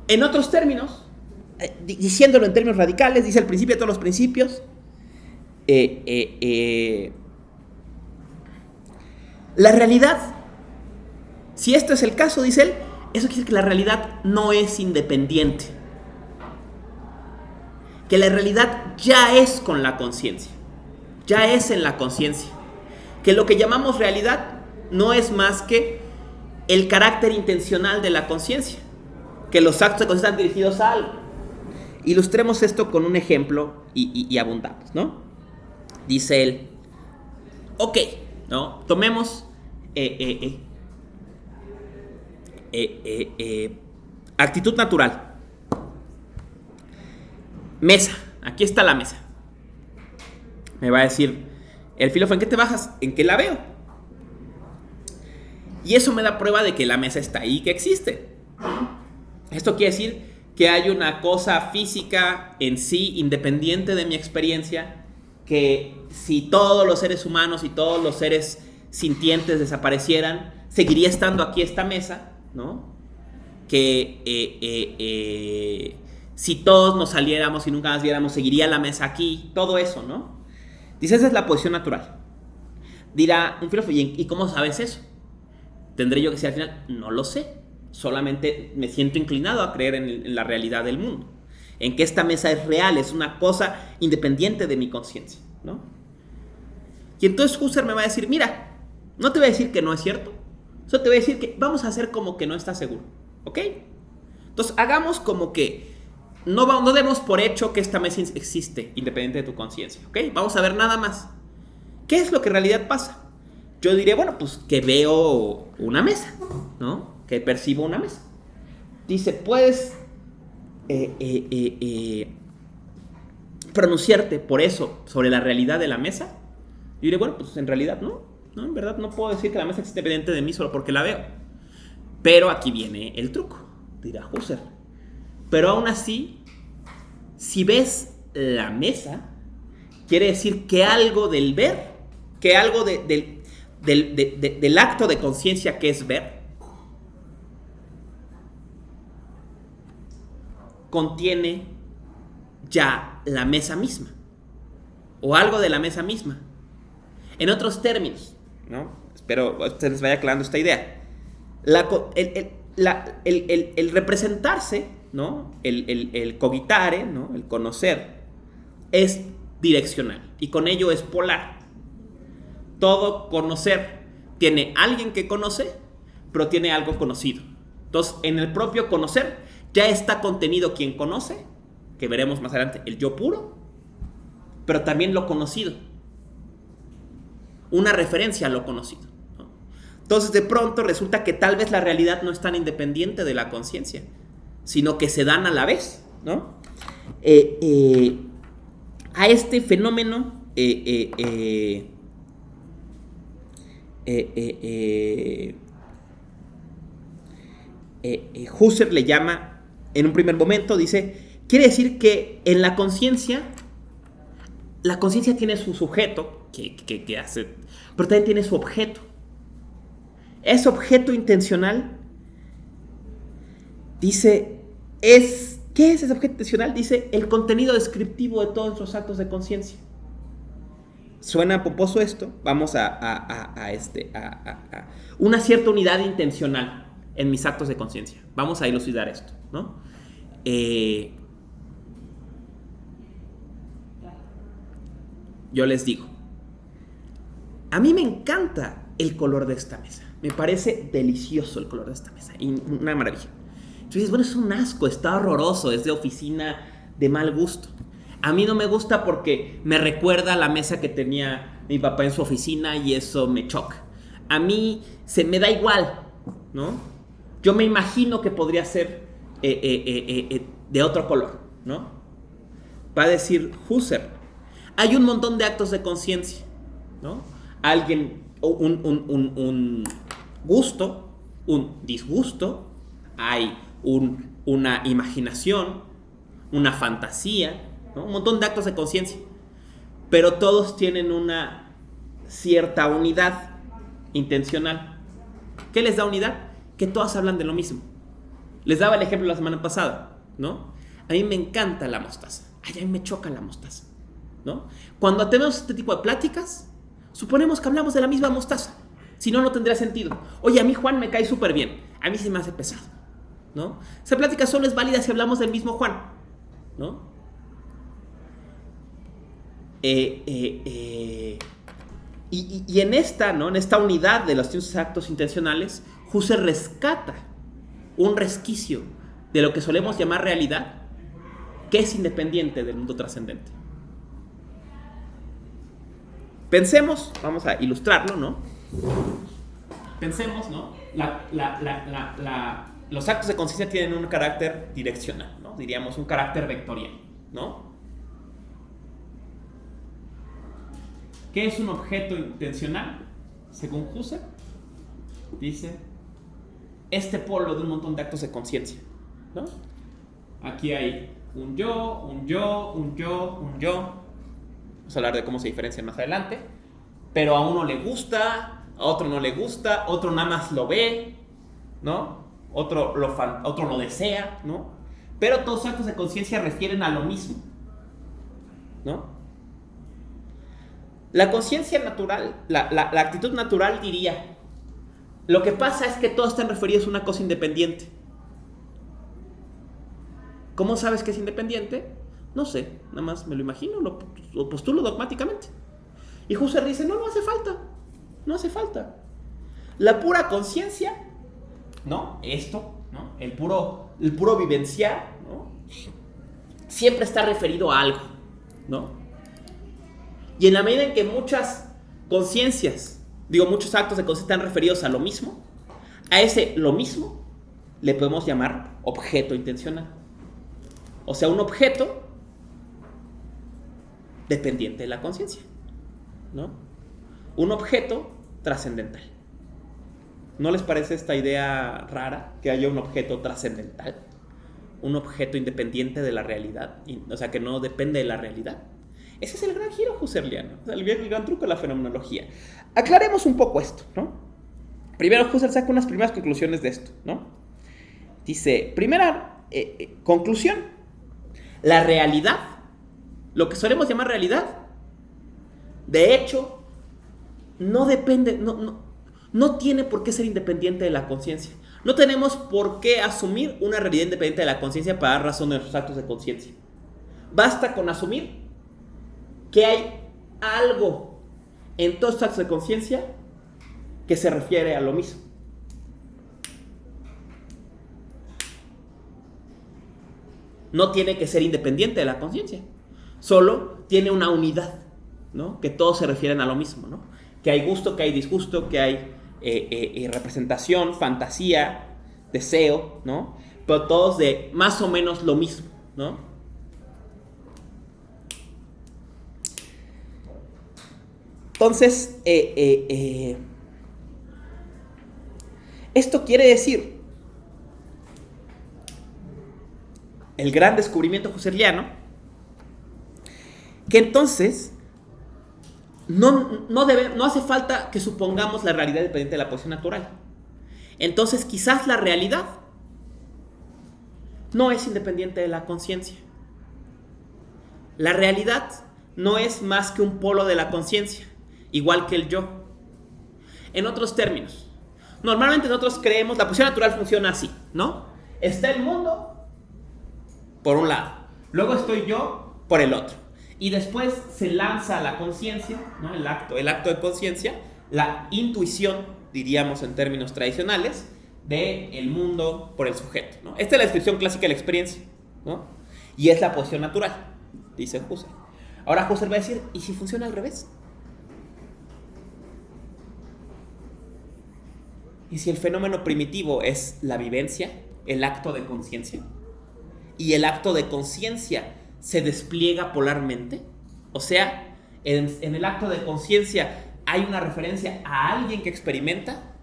En otros términos, diciéndolo en términos radicales, dice el principio de todos los principios, la realidad, si esto es el caso, dice él, eso quiere decir que la realidad no es independiente. Que la realidad ya es con la conciencia, ya es en la conciencia. Que lo que llamamos realidad no es más que el carácter intencional de la conciencia. Que los actos de conciencia están dirigidos a algo. Ilustremos esto con un ejemplo y abundamos, ¿no? Dice él, ok, ¿no? Tomemos actitud natural. Mesa, aquí está la mesa. Me va a decir el filósofo, ¿en qué te bajas? En que la veo. Y eso me da prueba de que la mesa está ahí, que existe. Esto quiere decir que hay una cosa física en sí, independiente de mi experiencia, que si todos los seres humanos y todos los seres sintientes desaparecieran, seguiría estando aquí esta mesa, ¿no? Que si todos nos saliéramos y nunca más viéramos, seguiría la mesa aquí, todo eso, ¿no? Dice, esa es la posición natural. Dirá un filósofo, ¿y cómo sabes eso? Tendré yo que decir al final, no lo sé. Solamente me siento inclinado a creer en la realidad del mundo. En que esta mesa es real, es una cosa independiente de mi conciencia, ¿no? Y entonces Husserl me va a decir, mira, no te voy a decir que no es cierto. Solo te voy a decir que vamos a hacer como que no estás seguro, ¿ok? Entonces hagamos como que no demos por hecho que esta mesa existe, independiente de tu conciencia, ¿ok? Vamos a ver nada más. ¿Qué es lo que en realidad pasa? Yo diré, bueno, pues que veo una mesa, ¿no? Que percibo una mesa. Dice, puedes pronunciarte por eso sobre la realidad de la mesa. Yo diré, bueno, pues en realidad no, en verdad no puedo decir que la mesa existe independiente de mí solo porque la veo. Pero aquí viene el truco, dirá Husserl. Pero aún así, si ves la mesa, quiere decir que algo del ver, que algo del acto de conciencia que es ver, contiene ya la mesa misma, o algo de la mesa misma. En otros términos, ¿no? Espero que ustedes les vaya aclarando esta idea. El representarse, ¿no? El cogitare, ¿no? El conocer, es direccional y con ello es polar. Todo conocer tiene alguien que conoce, pero tiene algo conocido. Entonces, en el propio conocer ya está contenido quien conoce, que veremos más adelante, el yo puro, pero también lo conocido. Una referencia a lo conocido, ¿no? Entonces, de pronto resulta que tal vez la realidad no es tan independiente de la conciencia, sino que se dan a la vez, ¿no? A este fenómeno Husserl le llama, en un primer momento, dice, quiere decir que en la conciencia tiene su sujeto, que hace, pero también tiene su objeto. Ese objeto intencional, dice, ¿qué es ese objeto intencional? Dice, el contenido descriptivo de todos nuestros actos de conciencia. Suena pomposo esto, vamos a una cierta unidad intencional en mis actos de conciencia. Vamos a elucidar esto, ¿no? Yo les digo, a mí me encanta el color de esta mesa. Me parece delicioso el color de esta mesa, y una maravilla. Entonces, bueno, es un asco, está horroroso, es de oficina de mal gusto. A mí no me gusta porque me recuerda a la mesa que tenía mi papá en su oficina y eso me choca. A mí se me da igual, ¿no? Yo me imagino que podría ser de otro color, ¿no? Va a decir Husserl, hay un montón de actos de conciencia, ¿no? Alguien, un gusto, un disgusto, hay una imaginación, una fantasía, ¿no? Un montón de actos de conciencia, pero todos tienen una cierta unidad intencional. ¿Qué les da unidad? Que todas hablan de lo mismo. Les daba el ejemplo la semana pasada, ¿no? A mí me encanta la mostaza. Ay, a mí me choca la mostaza, ¿no? Cuando tenemos este tipo de pláticas, suponemos que hablamos de la misma mostaza. Si no, no tendría sentido. Oye, a mí Juan me cae súper bien. A mí se me hace pesado, ¿no? Esa plática solo es válida si hablamos del mismo Juan, ¿no? Y en esta, ¿no? En esta unidad de los actos intencionales, Husserl rescata un resquicio de lo que solemos llamar realidad, que es independiente del mundo trascendente. Pensemos, vamos a ilustrarlo, ¿no? Pensemos, ¿no? Los actos de conciencia tienen un carácter direccional, ¿no? Diríamos un carácter vectorial, ¿no? ¿Qué es un objeto intencional? Según Husserl, dice, este polo de un montón de actos de conciencia, ¿no? Aquí hay un yo, un yo, un yo, un yo. Vamos a hablar de cómo se diferencian más adelante. Pero a uno le gusta, a otro no le gusta, otro nada más lo ve, ¿no? Otro lo desea, ¿no? Pero todos los actos de conciencia refieren a lo mismo, ¿no? La conciencia natural, la actitud natural diría, lo que pasa es que todos están referidos a una cosa independiente. ¿Cómo sabes que es independiente? No sé, nada más me lo imagino, lo postulo dogmáticamente. Y Husserl dice, no hace falta. La pura conciencia, ¿no? Esto, ¿no? El puro vivenciar, ¿no? Siempre está referido a algo, ¿no? Y en la medida en que muchas conciencias, muchos actos de conciencia están referidos a lo mismo, a ese lo mismo le podemos llamar objeto intencional. O sea, un objeto dependiente de la conciencia, ¿no? Un objeto trascendental. ¿No les parece esta idea rara que haya un objeto trascendental? Un objeto independiente de la realidad, o sea, que no depende de la realidad. Ese es el gran giro husserliano, el gran truco de la fenomenología. Aclaremos un poco esto, ¿no? Primero Husserl saca unas primeras conclusiones de esto, ¿no? Dice, primera conclusión, la realidad, lo que solemos llamar realidad, de hecho, no depende, no tiene por qué ser independiente de la conciencia. No tenemos por qué asumir una realidad independiente de la conciencia para dar razón de nuestros actos de conciencia. Basta con asumir que hay algo en todos estos actos de conciencia que se refiere a lo mismo. No tiene que ser independiente de la conciencia, solo tiene una unidad, ¿no? Que todos se refieren a lo mismo, ¿no? Que hay gusto, que hay disgusto, que hay representación, fantasía, deseo, ¿no? Pero todos de más o menos lo mismo, ¿no? Entonces, esto quiere decir, el gran descubrimiento husserliano, que entonces no hace falta que supongamos la realidad dependiente de la posición natural. Entonces, quizás la realidad no es independiente de la conciencia. La realidad no es más que un polo de la conciencia, igual que el yo. En otros términos, normalmente nosotros creemos, la posición natural funciona así, ¿no? Está el mundo por un lado, luego estoy yo por el otro, y después se lanza la conciencia, ¿no? El acto de conciencia, la intuición, diríamos en términos tradicionales, del mundo por el sujeto, ¿no? Esta es la descripción clásica de la experiencia, ¿no? Y es la posición natural, dice Husserl. Ahora Husserl va a decir, ¿y si funciona al revés? ¿Y si el fenómeno primitivo es la vivencia, el acto de conciencia? ¿Y el acto de conciencia se despliega polarmente? O sea, en el acto de conciencia hay una referencia a alguien que experimenta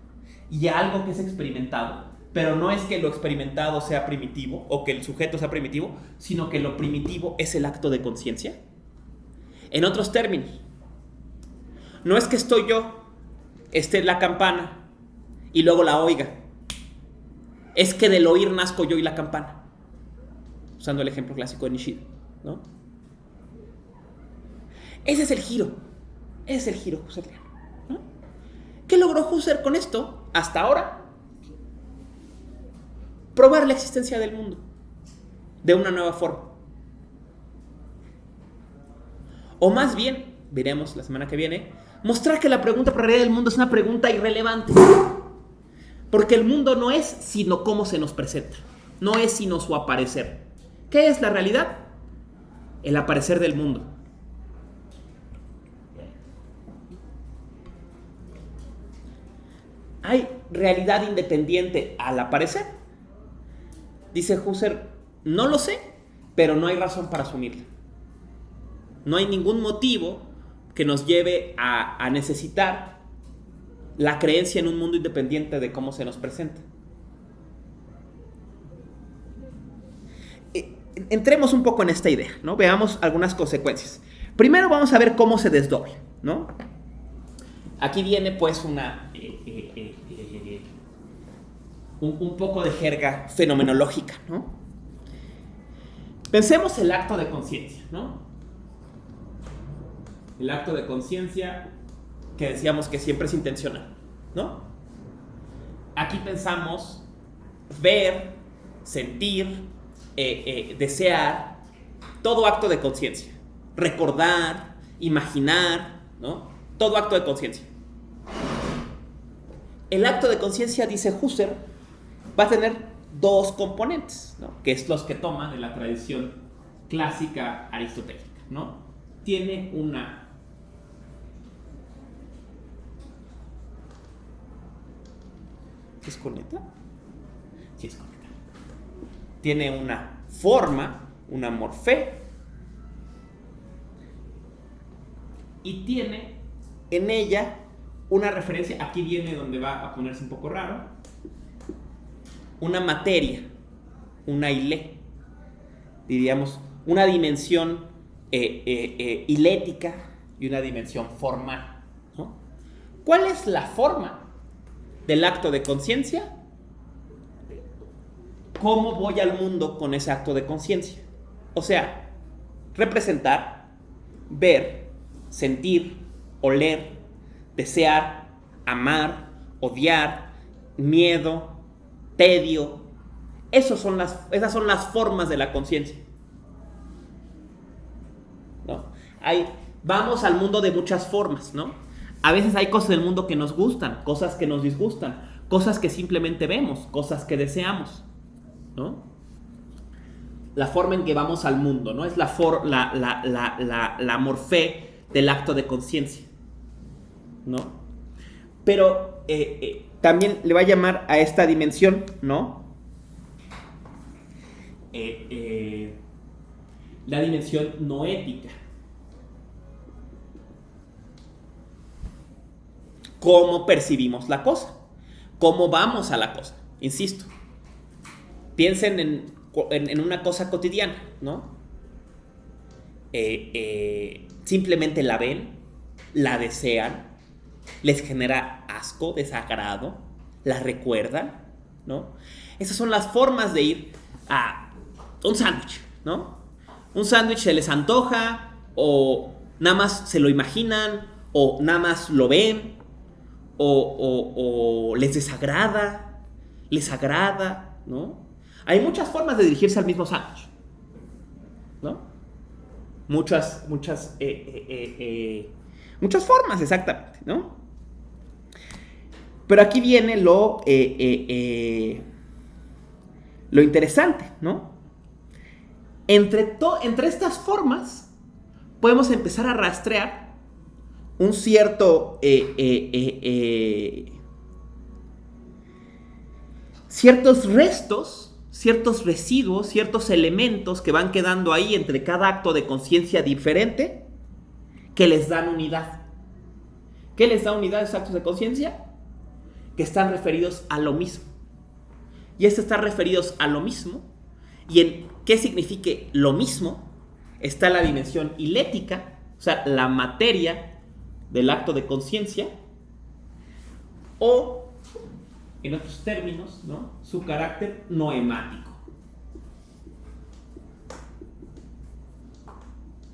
y a algo que es experimentado. Pero no es que lo experimentado sea primitivo o que el sujeto sea primitivo, sino que lo primitivo es el acto de conciencia. En otros términos, no es que estoy yo, esté la campana y luego la oiga. Es que del oír nazco yo y la campana. Usando el ejemplo clásico de Nishida, ¿no? Ese es el giro husserliano, ¿no? ¿Qué logró Husserl con esto? Hasta ahora, probar la existencia del mundo de una nueva forma. O más bien, veremos la semana que viene, mostrar que la pregunta por la realidad del mundo es una pregunta irrelevante. Porque el mundo no es sino cómo se nos presenta, no es sino su aparecer. ¿Qué es la realidad? El aparecer del mundo. ¿Hay realidad independiente al aparecer? Dice Husserl, no lo sé, pero no hay razón para asumirla. No hay ningún motivo que nos lleve a necesitar la creencia en un mundo independiente de cómo se nos presenta. Entremos un poco en esta idea, ¿no? Veamos algunas consecuencias. Primero vamos a ver cómo se desdobla, ¿no? Aquí viene pues un poco de jerga fenomenológica, ¿no? Pensemos el acto de conciencia, ¿no? El acto de conciencia que decíamos que siempre es intencional, ¿no? Aquí pensamos ver, sentir, desear, todo acto de conciencia, recordar, imaginar, ¿no? Todo acto de conciencia. El acto de conciencia, dice Husserl, va a tener dos componentes, ¿no? Que es los que toman de la tradición clásica aristotélica, ¿no? Tiene una ¿es con neta? Sí, es con neta. Tiene una forma, una morfé, y tiene en ella una referencia, aquí viene donde va a ponerse un poco raro, una materia, una hilé, diríamos, una dimensión hilética y una dimensión formal, ¿no? ¿Cuál es la forma del acto de conciencia? ¿Cómo voy al mundo con ese acto de conciencia? O sea, representar, ver, sentir, oler, desear, amar, odiar, miedo, tedio. Esas son las formas de la conciencia, ¿no? Vamos al mundo de muchas formas, ¿no? A veces hay cosas del mundo que nos gustan, cosas que nos disgustan, cosas que simplemente vemos, cosas que deseamos, ¿no? La forma en que vamos al mundo, ¿no? Es la morfé del acto de conciencia, ¿no? Pero también le va a llamar a esta dimensión, ¿no? La dimensión noética. Cómo percibimos la cosa, cómo vamos a la cosa. Insisto, piensen en una cosa cotidiana, ¿no? Simplemente la ven, la desean, les genera asco, desagrado, la recuerdan, ¿no? Esas son las formas de ir a un sándwich, ¿no? Un sándwich se les antoja, o nada más se lo imaginan, o nada más lo ven, o les desagrada, les agrada, ¿no? Hay muchas formas de dirigirse al mismo sándwich, ¿no? Muchas formas, exactamente, ¿no? Pero aquí viene lo interesante, ¿no? Entre estas formas podemos empezar a rastrear un cierto ciertos restos, ciertos residuos, ciertos elementos que van quedando ahí entre cada acto de conciencia diferente que les dan unidad. ¿Qué les da unidad a esos actos de conciencia? Que están referidos a lo mismo. Y están referidos a lo mismo, y en qué signifique lo mismo está la dimensión hilética, o sea, la materia del acto de conciencia, o, en otros términos, ¿no?, su carácter noemático.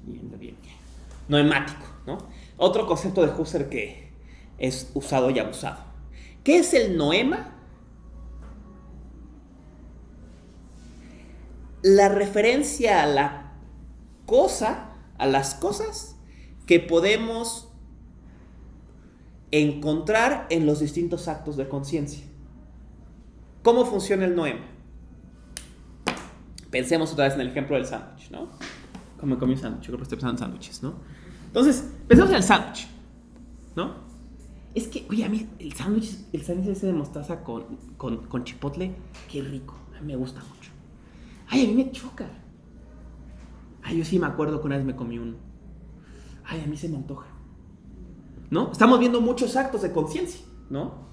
Bien. Noemático, ¿no? Otro concepto de Husserl que es usado y abusado. ¿Qué es el noema? La referencia a la cosa, a las cosas que podemos encontrar en los distintos actos de conciencia. ¿Cómo funciona el noema? Pensemos otra vez en el ejemplo del sándwich, ¿no? Como comí un sándwich, yo creo que estoy pensando en sándwiches, ¿no? Entonces, pensemos en el sándwich, ¿no? Es que, oye, a mí el sándwich ese de mostaza con chipotle, qué rico, a mí me gusta mucho. Ay, a mí me choca. Ay, yo sí me acuerdo que una vez me comí uno. Ay, a mí se me antoja. ¿no? Estamos viendo muchos actos de conciencia, ¿no?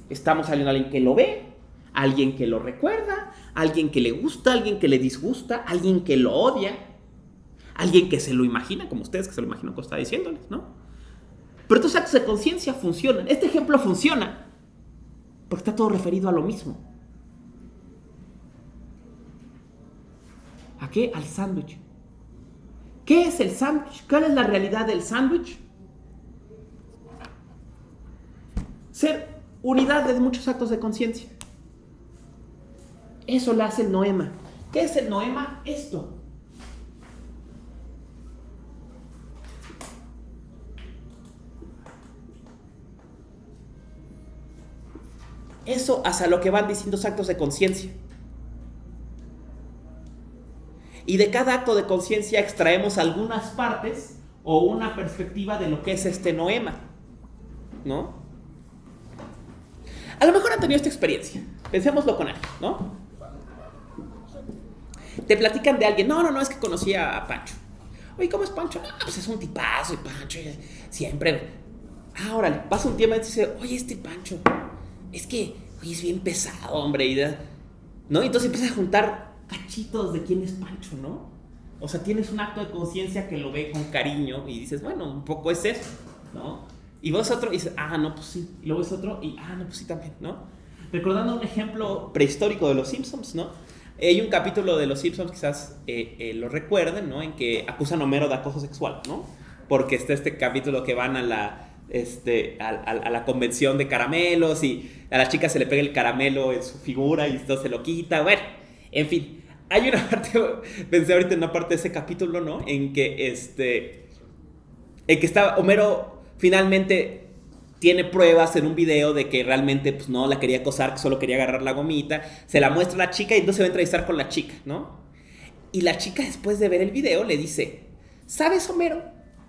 Estamos viendo a alguien que lo ve, alguien que lo recuerda, alguien que le gusta, alguien que le disgusta, alguien que lo odia, alguien que se lo imagina, como ustedes que se lo imaginan como estaba diciéndoles, ¿no? Pero estos actos de conciencia funcionan. Este ejemplo funciona porque está todo referido a lo mismo. ¿A qué? Al sándwich. ¿Qué es el sándwich? ¿Cuál es la realidad del sándwich? Ser unidad de muchos actos de conciencia. Eso lo hace el noema. ¿Qué es el noema? Esto. Eso hacia lo que van distintos actos de conciencia. Y de cada acto de conciencia extraemos algunas partes o una perspectiva de lo que es este noema, ¿no? A lo mejor han tenido esta experiencia. Pensémoslo con alguien, ¿no? Te platican de alguien. No, es que conocí a Pancho. Oye, ¿cómo es Pancho? No, pues es un tipazo y Pancho siempre. Órale, pasa un tiempo y dice, oye, este Pancho, es que, oye, es bien pesado, hombre, ¿no? Y entonces empiezas a juntar cachitos de quién es Pancho, ¿no? O sea, tienes un acto de conciencia que lo ve con cariño y dices, bueno, un poco es eso, ¿no? Y ves otro y dices, no, pues sí. Y luego ves otro y, no, pues sí también, ¿no? Recordando un ejemplo prehistórico de los Simpsons, ¿no? Hay un capítulo de los Simpsons, quizás lo recuerden, ¿no? En que acusan a Homero de acoso sexual, ¿no? Porque está este capítulo que van a la convención de caramelos y a la chica se le pega el caramelo en su figura y entonces se lo quita. Bueno, en fin, hay una parte, pensé ahorita en una parte de ese capítulo, ¿no? En que está Homero finalmente tiene pruebas en un video de que realmente pues no la quería acosar, que solo quería agarrar la gomita, se la muestra a la chica y entonces se va a entrevistar con la chica, ¿no? Y la chica después de ver el video le dice, ¿sabes, Homero?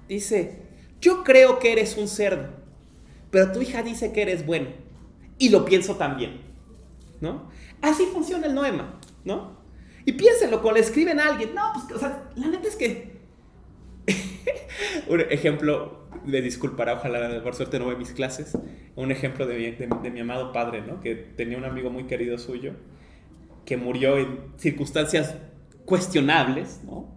Dice, yo creo que eres un cerdo, pero tu hija dice que eres bueno y lo pienso también, ¿no? Así funciona el noema, ¿no? Y piénsenlo, cuando le escriben a alguien, no, pues, o sea, la neta es que un ejemplo, me disculpará, ojalá por suerte no ve mis clases, un ejemplo de mi amado padre, ¿no? Que tenía un amigo muy querido suyo que murió en circunstancias cuestionables, ¿no?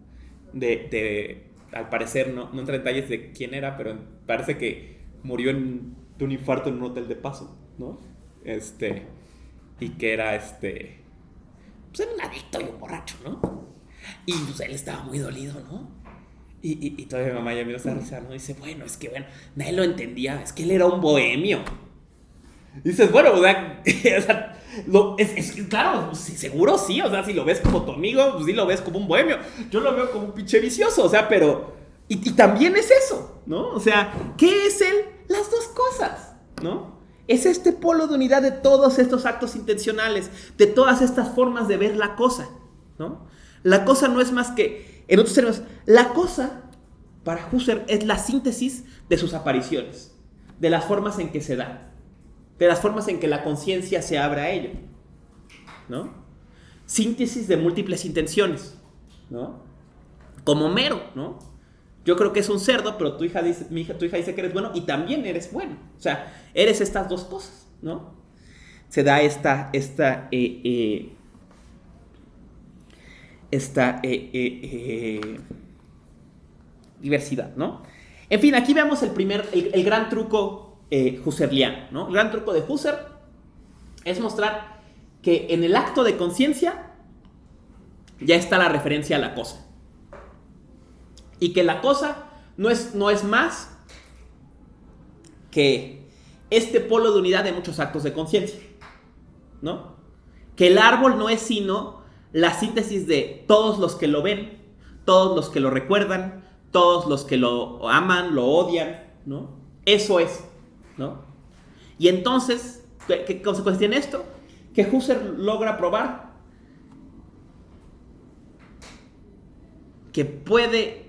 Al parecer, no entra en detalles de quién era, pero parece que murió de un infarto en un hotel de paso, ¿no? Y que era pues era un adicto y un borracho, ¿no? Y pues él estaba muy dolido, ¿no? Y todavía mi mamá ya me dio esa risa, ¿no? Dice, bueno, es que, nadie lo entendía, es que él era un bohemio. Y dices, bueno, o sea, claro, pues, seguro sí, o sea, si lo ves como tu amigo, pues sí lo ves como un bohemio. Yo lo veo como un pinche vicioso, o sea, pero... Y también es eso, ¿no? O sea, ¿qué es él? Las dos cosas, ¿no? Es este polo de unidad de todos estos actos intencionales, de todas estas formas de ver la cosa, ¿no? La cosa no es más que... En otros términos, la cosa, para Husserl, es la síntesis de sus apariciones, de las formas en que se da, de las formas en que la conciencia se abre a ello, ¿no? Síntesis de múltiples intenciones, ¿no? Como Homero, ¿no? Yo creo que es un cerdo, pero tu hija dice que eres bueno y también eres bueno. O sea, eres estas dos cosas, ¿no? Se da esta diversidad, ¿no? En fin, aquí vemos el gran truco husserliano, ¿no? El gran truco de Husserl es mostrar que en el acto de conciencia ya está la referencia a la cosa. Y que la cosa no es más que este polo de unidad de muchos actos de conciencia, ¿no? Que el árbol no es sino la síntesis de todos los que lo ven, todos los que lo recuerdan, todos los que lo aman, lo odian, ¿no? Eso es, ¿no? Y entonces, ¿qué consecuencia tiene esto? Que Husserl logra probar que puede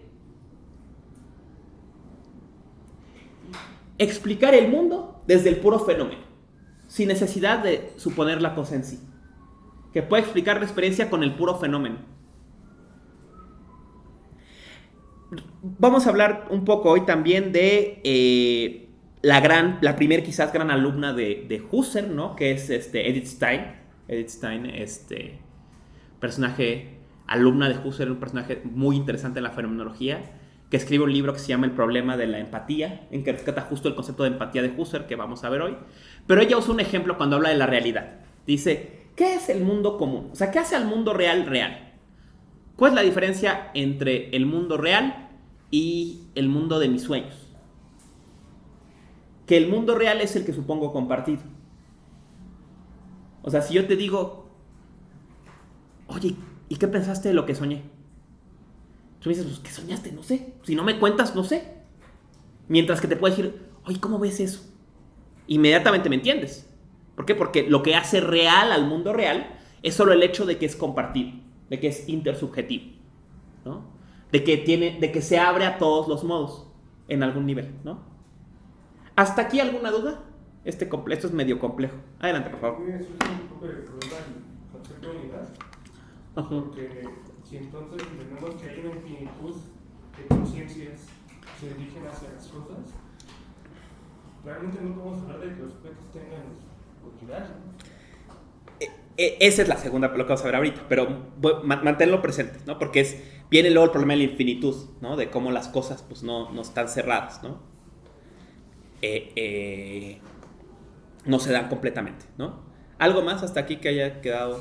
explicar el mundo desde el puro fenómeno, sin necesidad de suponer la cosa en sí. Que puede explicar la experiencia con el puro fenómeno. Vamos a hablar un poco hoy también de la primer quizás gran alumna de Husserl, ¿no? Que es Edith Stein. Edith Stein, personaje, alumna de Husserl, un personaje muy interesante en la fenomenología, que escribe un libro que se llama El problema de la empatía, en que rescata justo el concepto de empatía de Husserl, que vamos a ver hoy. Pero ella usa un ejemplo cuando habla de la realidad. Dice, ¿qué es el mundo común? O sea, ¿qué hace al mundo real real? ¿Cuál es la diferencia entre el mundo real y el mundo de mis sueños? Que el mundo real es el que supongo compartido. O sea, si yo te digo, oye, ¿y qué pensaste de lo que soñé? Tú me dices, pues, ¿qué soñaste? No sé. Si no me cuentas, no sé. Mientras que te puedo decir, oye, ¿cómo ves eso? Inmediatamente me entiendes. ¿Por qué? Porque lo que hace real al mundo real es solo el hecho de que es compartido, de que es intersubjetivo, ¿no? De que se abre a todos los modos en algún nivel, ¿no? ¿Hasta aquí alguna duda? Esto es medio complejo. Adelante, por favor. Eso es un poco de problema el concepto de unidad. Porque si entonces entendemos que hay una infinitud de conciencias que se dirigen hacia las cosas, realmente no podemos hablar de que los objetos tengan unidad, ¿no? Esa es la segunda, lo que vamos a ver ahorita, pero manténlo presente, ¿no? Porque viene luego el problema de la infinitud, ¿no? De cómo las cosas pues no están cerradas, ¿no? No se dan completamente, ¿no? Algo más hasta aquí que haya quedado,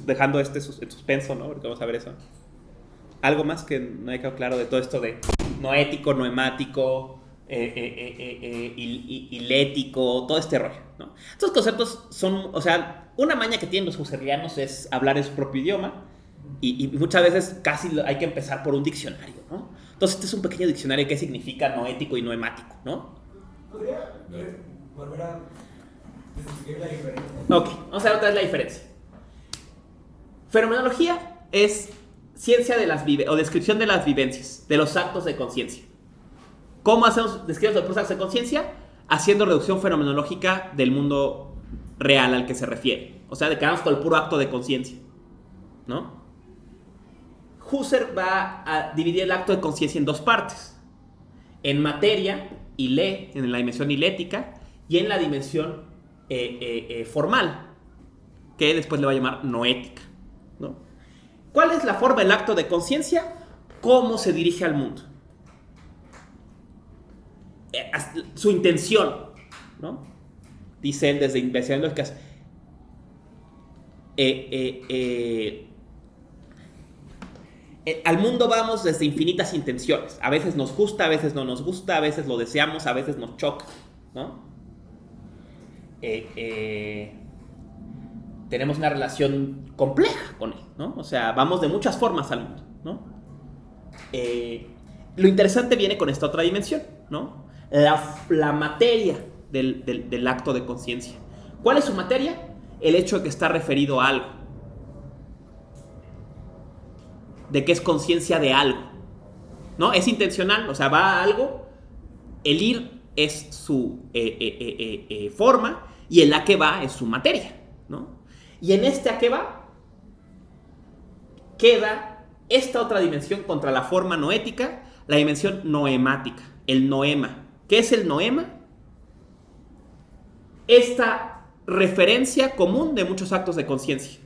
dejando en suspenso, ¿no? Porque vamos a ver eso. Algo más que no haya quedado claro de todo esto de noético, noemático, ilético, todo este rollo, ¿no? Estos conceptos son, o sea, una maña que tienen los husserlianos es hablar en su propio idioma y muchas veces casi hay que empezar por un diccionario, ¿no? Entonces este es un pequeño diccionario de qué significa noético y noemático, ¿no? ¿Podría volver a describir la diferencia? Ok, vamos a ver otra vez la diferencia. Fenomenología es ciencia de las o descripción de las vivencias, de los actos de conciencia. ¿Cómo describimos los actos de conciencia? Haciendo reducción fenomenológica del mundo real al que se refiere. O sea, de quedarnos con el puro acto de conciencia, ¿no? Husserl va a dividir el acto de conciencia en dos partes. En materia, en la dimensión ilética, y en la dimensión formal, que después le va a llamar noética, ¿no? ¿Cuál es la forma del acto de conciencia? ¿Cómo se dirige al mundo? Su intención, ¿no? Dice él desde Investigaciones Lógicas. Al mundo vamos desde infinitas intenciones. A veces nos gusta, a veces no nos gusta, a veces lo deseamos, a veces nos choca, ¿no? Tenemos una relación compleja con él, ¿no? O sea, vamos de muchas formas al mundo, ¿no? Lo interesante viene con esta otra dimensión, ¿no? La materia del acto de conciencia. ¿Cuál es su materia? El hecho de que está referido a algo. De que es conciencia de algo, ¿no? Es intencional, o sea, va a algo. El ir es su forma y el a que va es su materia, ¿no? Y en este a que va queda esta otra dimensión contra la forma noética, la dimensión noemática, el noema. ¿Qué es el noema? Esta referencia común de muchos actos de conciencia,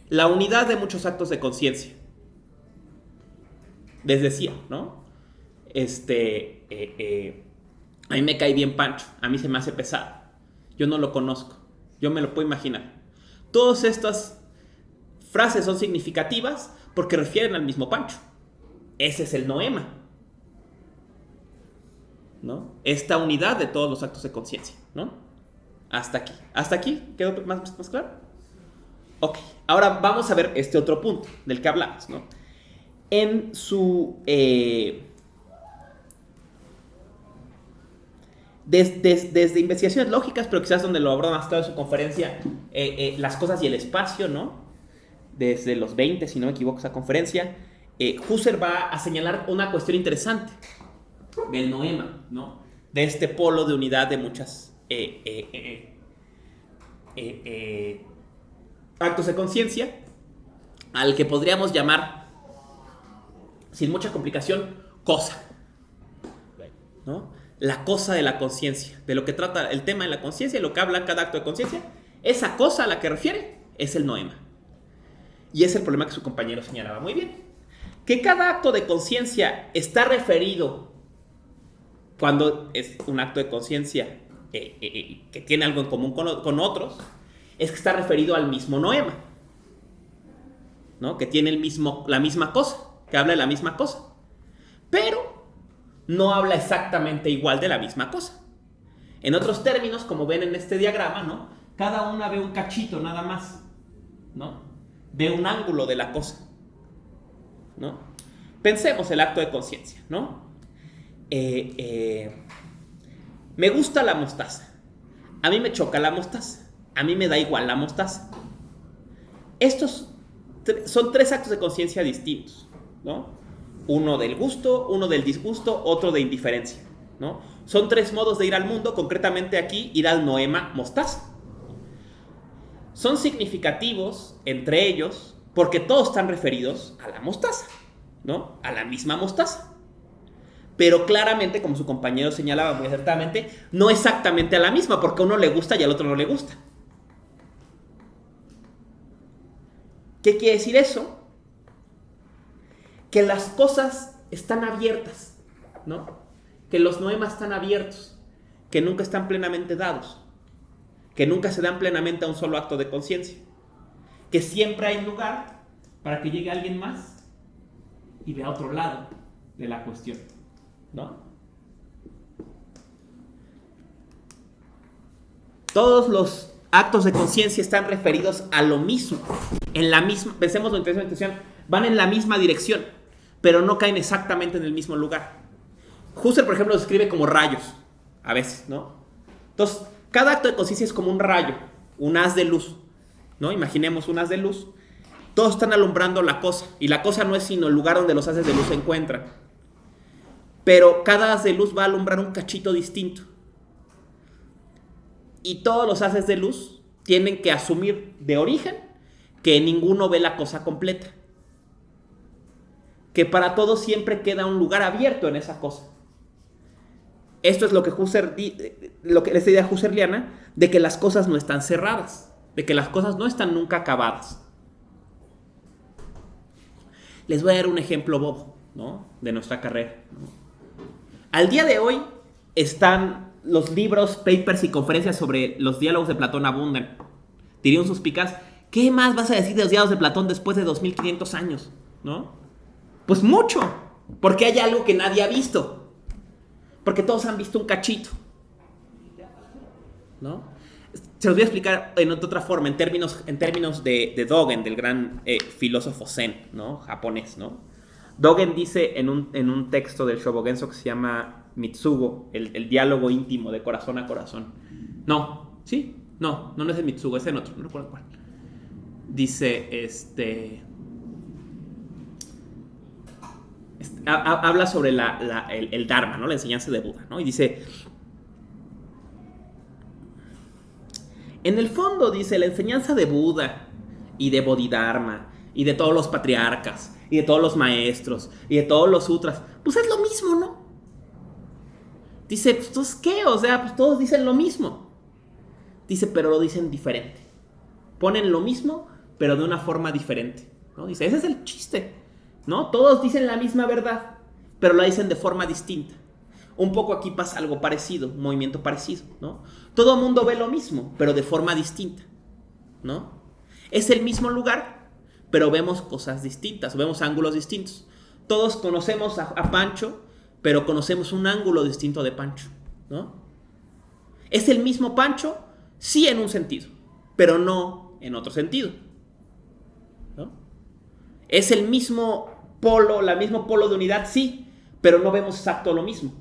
la unidad de muchos actos de conciencia. Les decía, ¿no? A mí me cae bien Pancho, a mí se me hace pesado. Yo no lo conozco, yo me lo puedo imaginar. Todas estas frases son significativas porque refieren al mismo Pancho. Ese es el noema, ¿no? Esta unidad de todos los actos de conciencia, ¿no? Hasta aquí. ¿Hasta aquí? ¿Quedó más claro? Ok, ahora vamos a ver este otro punto del que hablamos, ¿no? En su... Desde investigaciones lógicas, pero quizás donde lo aborda más claro en su conferencia, las cosas y el espacio, ¿no? Desde los 20, si no me equivoco, esa conferencia, Husserl va a señalar una cuestión interesante del noema, ¿no? De este polo de unidad de muchas actos de conciencia, al que podríamos llamar, sin mucha complicación, cosa, ¿no? la cosa de la conciencia, de lo que trata el tema de la conciencia, lo que habla cada acto de conciencia, esa cosa a la que refiere es el noema. Y es el problema que su compañero señalaba muy bien. Que cada acto de conciencia está referido, cuando es un acto de conciencia que tiene algo en común con otros, es que está referido al mismo noema, ¿no? Que tiene la misma cosa, que habla de la misma cosa, pero no habla exactamente igual de la misma cosa. En otros términos, como ven en este diagrama, ¿no? Cada una ve un cachito nada más, ¿no? Ve un ángulo de la cosa, ¿no? Pensemos el acto de conciencia, ¿no? Me gusta la mostaza. A mí me choca la mostaza. A mí me da igual la mostaza. Estos son tres actos de conciencia distintos, ¿no? Uno del gusto, uno del disgusto, otro de indiferencia, ¿no? Son tres modos de ir al mundo, concretamente aquí, ir al noema mostaza. Son significativos entre ellos porque todos están referidos a la mostaza, ¿no? A la misma mostaza. Pero claramente, como su compañero señalaba muy acertadamente, no exactamente a la misma, porque a uno le gusta y al otro no le gusta. ¿Qué quiere decir eso? Que las cosas están abiertas, ¿no? Que los noemas están abiertos, que nunca están plenamente dados, que nunca se dan plenamente a un solo acto de conciencia, que siempre hay lugar para que llegue alguien más y vea otro lado de la cuestión, ¿no? Todos los actos de conciencia están referidos a lo mismo, en la misma, pensemos en la intención, van en la misma dirección, pero no caen exactamente en el mismo lugar. Husserl, por ejemplo, lo describe como rayos, a veces, ¿no? Entonces, cada acto de conciencia es como un rayo, un haz de luz, ¿no? Imaginemos un haz de luz. Todos están alumbrando la cosa, y la cosa no es sino el lugar donde los haces de luz se encuentran. Pero cada haz de luz va a alumbrar un cachito distinto. Y todos los haces de luz tienen que asumir de origen que ninguno ve la cosa completa. Que para todos siempre queda un lugar abierto en esa cosa. Esto es lo que esta idea husserliana de que las cosas no están cerradas, de que las cosas no están nunca acabadas. Les voy a dar un ejemplo bobo, ¿no? De nuestra carrera, ¿no? Al día de hoy están los libros, papers y conferencias sobre los diálogos de Platón abundan. Diría un suspicaz, ¿qué más vas a decir de los diálogos de Platón después de 2500 años? ¿No? Pues mucho, porque hay algo que nadie ha visto. Porque todos han visto un cachito, ¿no? Se los voy a explicar en otra forma, en términos de Dogen, del gran filósofo zen, ¿no? Japonés, ¿no? Dogen dice en un texto del Shobogenzo que se llama Mitsugo, el diálogo íntimo de corazón a corazón. No, ¿sí? No es el Mitsugo, es en otro, no recuerdo cuál. Dice, habla sobre el Dharma, ¿no? La enseñanza de Buda, ¿no? Y dice, en el fondo, dice, la enseñanza de Buda y de Bodhidharma y de todos los patriarcas y de todos los maestros y de todos los sutras, pues es lo mismo, ¿no? Dice, pues ¿entonces qué? O sea, pues todos dicen lo mismo. Dice, pero lo dicen diferente. Ponen lo mismo, pero de una forma diferente, ¿no? Dice, ese es el chiste, ¿no? Todos dicen la misma verdad, pero la dicen de forma distinta. Un poco aquí pasa algo parecido, un movimiento parecido, ¿no? Todo el mundo ve lo mismo, pero de forma distinta, ¿no? Es el mismo lugar, pero vemos cosas distintas, vemos ángulos distintos. Todos conocemos a Pancho, pero conocemos un ángulo distinto de Pancho, ¿no? Es el mismo Pancho, sí en un sentido, pero no en otro sentido, ¿no? Es el mismo polo, la mismo polo de unidad, sí, pero no vemos exacto lo mismo.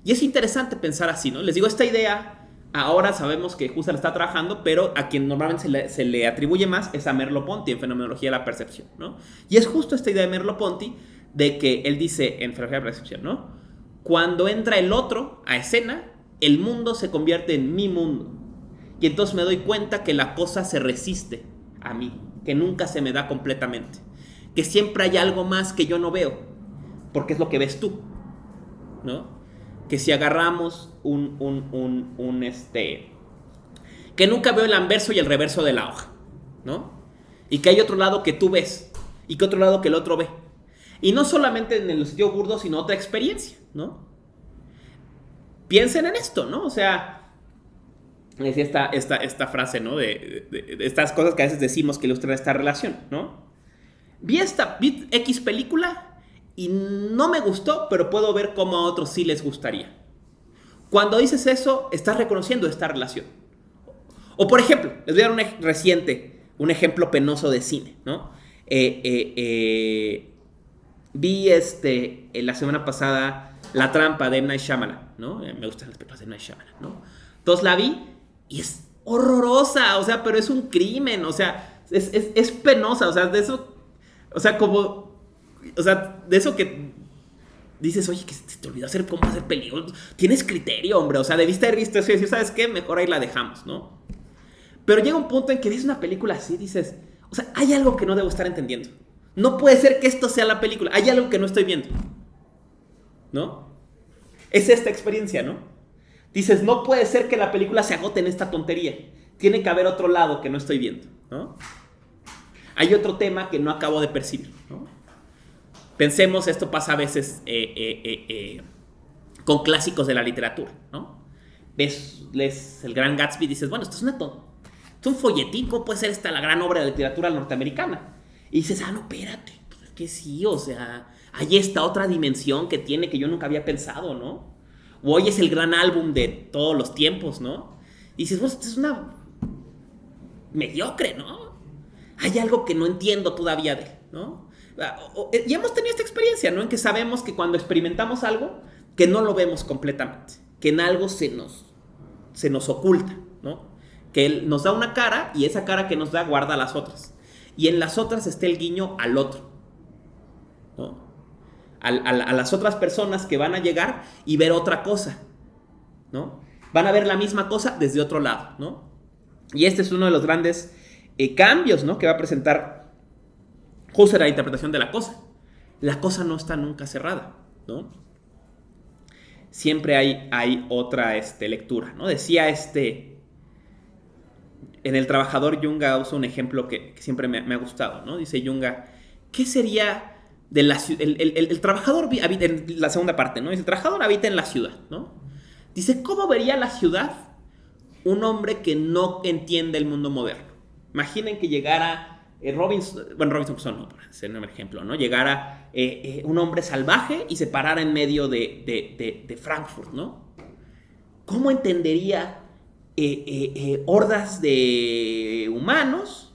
Y es interesante pensar así, ¿no? Les digo, esta idea, ahora sabemos que Husserl está trabajando, pero a quien normalmente se le atribuye más es a Merleau-Ponty en Fenomenología de la Percepción, ¿no? Y es justo esta idea de Merleau-Ponty de que él dice en Fenomenología de la Percepción, ¿no? Cuando entra el otro a escena, el mundo se convierte en mi mundo. Y entonces me doy cuenta que la cosa se resiste a mí, que nunca se me da completamente, que siempre hay algo más que yo no veo, porque es lo que ves tú, ¿no? que si agarramos que nunca veo el anverso y el reverso de la hoja, ¿no? Y que hay otro lado que tú ves y que otro lado que el otro ve. Y no solamente en el sentido burdo, sino otra experiencia, ¿no? Piensen en esto, ¿no? O sea, decía esta frase, ¿no? De estas cosas que a veces decimos que ilustran esta relación, ¿no? Vi X película y no me gustó, pero puedo ver cómo a otros sí les gustaría. Cuando dices eso, estás reconociendo esta relación. O por ejemplo, les voy a dar un ejemplo penoso de cine, ¿no? Vi la semana pasada La Trampa de M. Night Shyamalan, ¿no? Me gustan las películas de M. Night Shyamalan, ¿no? Entonces la vi y es horrorosa, o sea, pero es un crimen, o sea, es penosa, o sea, de eso, o sea, de eso que dices, oye, que se te olvidó cómo hacer películas, tienes criterio, hombre, o sea, debiste haber visto eso y decir, ¿sabes qué? Mejor ahí la dejamos, ¿no? Pero llega un punto en que ves una película así, dices, o sea, hay algo que no debo estar entendiendo. No puede ser que esto sea la película. Hay algo que no estoy viendo, ¿no? Es esta experiencia, ¿no? Dices, no puede ser que la película se agote en esta tontería. Tiene que haber otro lado que no estoy viendo, ¿no? Hay otro tema que no acabo de percibir, ¿no? Pensemos, esto pasa a veces con clásicos de la literatura, ¿no? Lees El Gran Gatsby y dices, bueno, esto es un folletín, ¿cómo puede ser esta la gran obra de la literatura norteamericana? Y dices, no, espérate, pues es que sí, o sea, hay esta otra dimensión que tiene que yo nunca había pensado, ¿no? O hoy es el gran álbum de todos los tiempos, ¿no? Y dices, bueno, esto es una mediocre, ¿no? Hay algo que no entiendo todavía de él, ¿no? Y hemos tenido esta experiencia, ¿no? En que sabemos que cuando experimentamos algo, que no lo vemos completamente, que en algo se nos oculta, ¿no? Que él nos da una cara y esa cara que nos da guarda las otras. Y en las otras está el guiño al otro, ¿no? A las otras personas que van a llegar y ver otra cosa, ¿no? Van a ver la misma cosa desde otro lado, ¿no? Y este es uno de los grandes cambios, ¿no? Que va a presentar Husserl a la interpretación de la cosa. La cosa no está nunca cerrada, ¿no? Siempre hay otra lectura, ¿no? Decía en El Trabajador, Junga usa un ejemplo que siempre me ha gustado, ¿no? Dice Junga, ¿qué sería de la ciudad? El trabajador habita en la segunda parte, ¿no? Dice, el trabajador habita en la ciudad, ¿no? Dice, ¿cómo vería la ciudad un hombre que no entiende el mundo moderno? Imaginen que llegara Robinson Crusoe, no, por ser un ejemplo, ¿no? Llegara un hombre salvaje y se parara en medio de Frankfurt, ¿no? ¿Cómo entendería hordas de humanos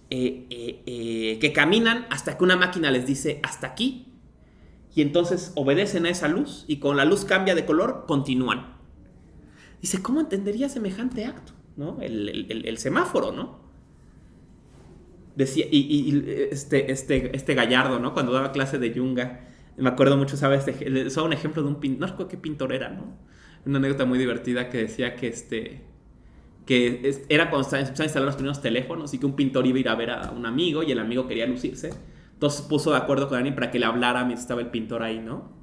que caminan hasta que una máquina les dice hasta aquí, y entonces obedecen a esa luz y con la luz cambia de color, continúan? Dice, ¿cómo entendería semejante acto? ¿No? El semáforo, ¿no? Decía, este Gallardo, ¿no? Cuando daba clase de Junga, me acuerdo mucho, ¿sabes? Usaba un ejemplo de un pintor, no recuerdo qué pintor era, ¿no? Una anécdota muy divertida que decía que era cuando se empezaron a instalar los primeros teléfonos y que un pintor iba a ir a ver a un amigo y el amigo quería lucirse. Entonces puso de acuerdo con alguien para que le hablara mientras estaba el pintor ahí, ¿no?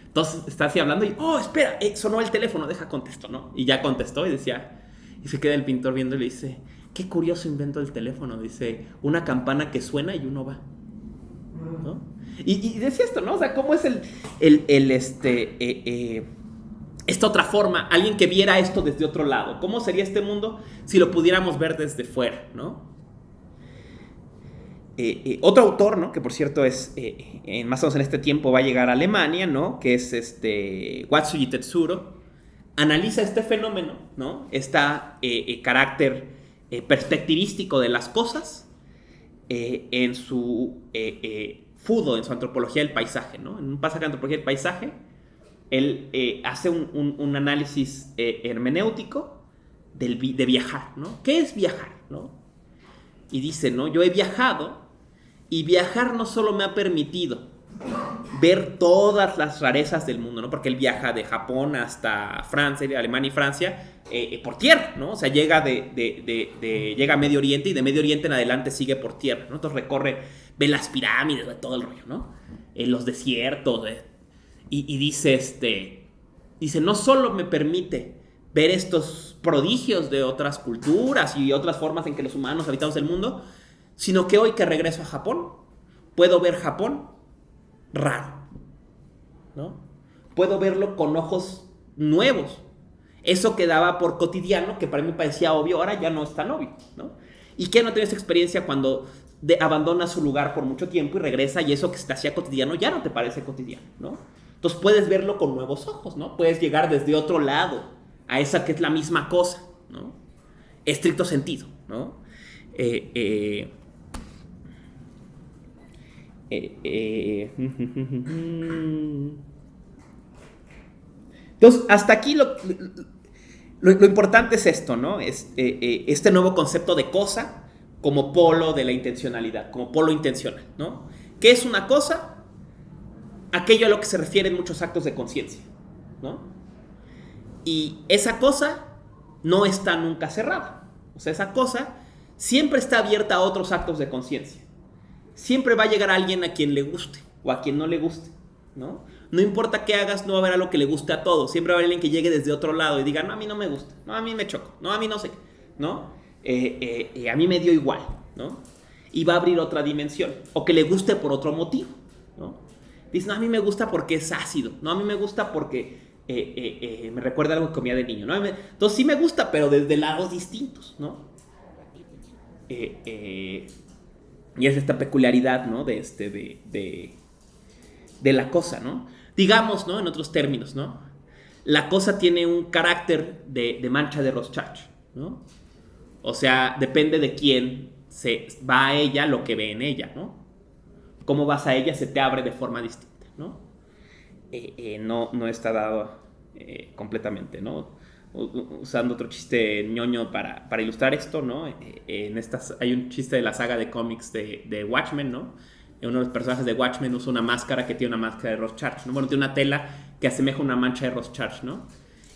Entonces está así hablando y, espera, sonó el teléfono, deja contesto, ¿no? Y ya contestó y decía, y se queda el pintor viendo y le dice, qué curioso invento del teléfono, dice, una campana que suena y uno va, ¿no? Y decía esto, ¿no? O sea, ¿cómo es esta otra forma, alguien que viera esto desde otro lado? ¿Cómo sería este mundo si lo pudiéramos ver desde fuera, ¿no? Otro autor, ¿no? Que por cierto es, más o menos en este tiempo va a llegar a Alemania, ¿no? Que es Watsuji Tetsuro, analiza este fenómeno, ¿no? Carácter perspectivístico de las cosas en su Fudo, en su antropología del paisaje, ¿no? En un pasaje de antropología del paisaje, él hace un análisis hermenéutico de viajar, ¿no? ¿Qué es viajar, no? Y dice, ¿no? Yo he viajado y viajar no solo me ha permitido ver todas las rarezas del mundo, ¿no? Porque él viaja de Japón hasta Francia, de Alemania y Francia por tierra, ¿no? O sea, llega llega a Medio Oriente y de Medio Oriente en adelante sigue por tierra, ¿no? Entonces recorre, ve las pirámides, ve todo el rollo, ¿no? Los desiertos, y dice, no solo me permite ver estos prodigios de otras culturas y otras formas en que los humanos habitamos el mundo, sino que hoy que regreso a Japón, puedo ver Japón raro, ¿no? Puedo verlo con ojos nuevos. Eso que daba por cotidiano, que para mí parecía obvio, ahora ya no es tan obvio, ¿no? ¿Y quién no tiene esa experiencia cuando abandona su lugar por mucho tiempo y regresa y eso que se te hacía cotidiano ya no te parece cotidiano, ¿no? Entonces puedes verlo con nuevos ojos, ¿no? Puedes llegar desde otro lado a esa que es la misma cosa, ¿no? Estricto sentido, ¿no? Entonces, hasta aquí lo importante es esto, ¿no? Es este nuevo concepto de cosa como polo de la intencionalidad, como polo intencional, ¿no? ¿Qué es una cosa? Aquello a lo que se refieren muchos actos de conciencia, ¿no? Y esa cosa no está nunca cerrada. O sea, esa cosa siempre está abierta a otros actos de conciencia. Siempre va a llegar alguien a quien le guste o a quien no le guste, ¿no? No importa qué hagas, no va a haber algo que le guste a todos. Siempre va a haber alguien que llegue desde otro lado y diga, no, a mí no me gusta, no, a mí me choco, no, a mí no sé, ¿no? A mí me dio igual, ¿no? Y va a abrir otra dimensión. O que le guste por otro motivo, ¿no? Dice, no, a mí me gusta porque es ácido, no, a mí me gusta porque me recuerda algo que comía de niño, ¿no? Entonces sí me gusta, pero desde lados distintos, ¿no? Y es esta peculiaridad, ¿no? De la cosa, ¿no? Digamos, ¿no? En otros términos, ¿no? La cosa tiene un carácter de mancha de Rorschach, ¿no? O sea, depende de quién se va a ella lo que ve en ella, ¿no? Cómo vas a ella se te abre de forma distinta, ¿no? No está dado completamente, ¿no? Usando otro chiste ñoño para ilustrar esto, ¿no? Hay un chiste de la saga de cómics de Watchmen, ¿no? Uno de los personajes de Watchmen usa una máscara que tiene una máscara de Rorschach, ¿no? Bueno, tiene una tela que asemeja una mancha de Rorschach, ¿no?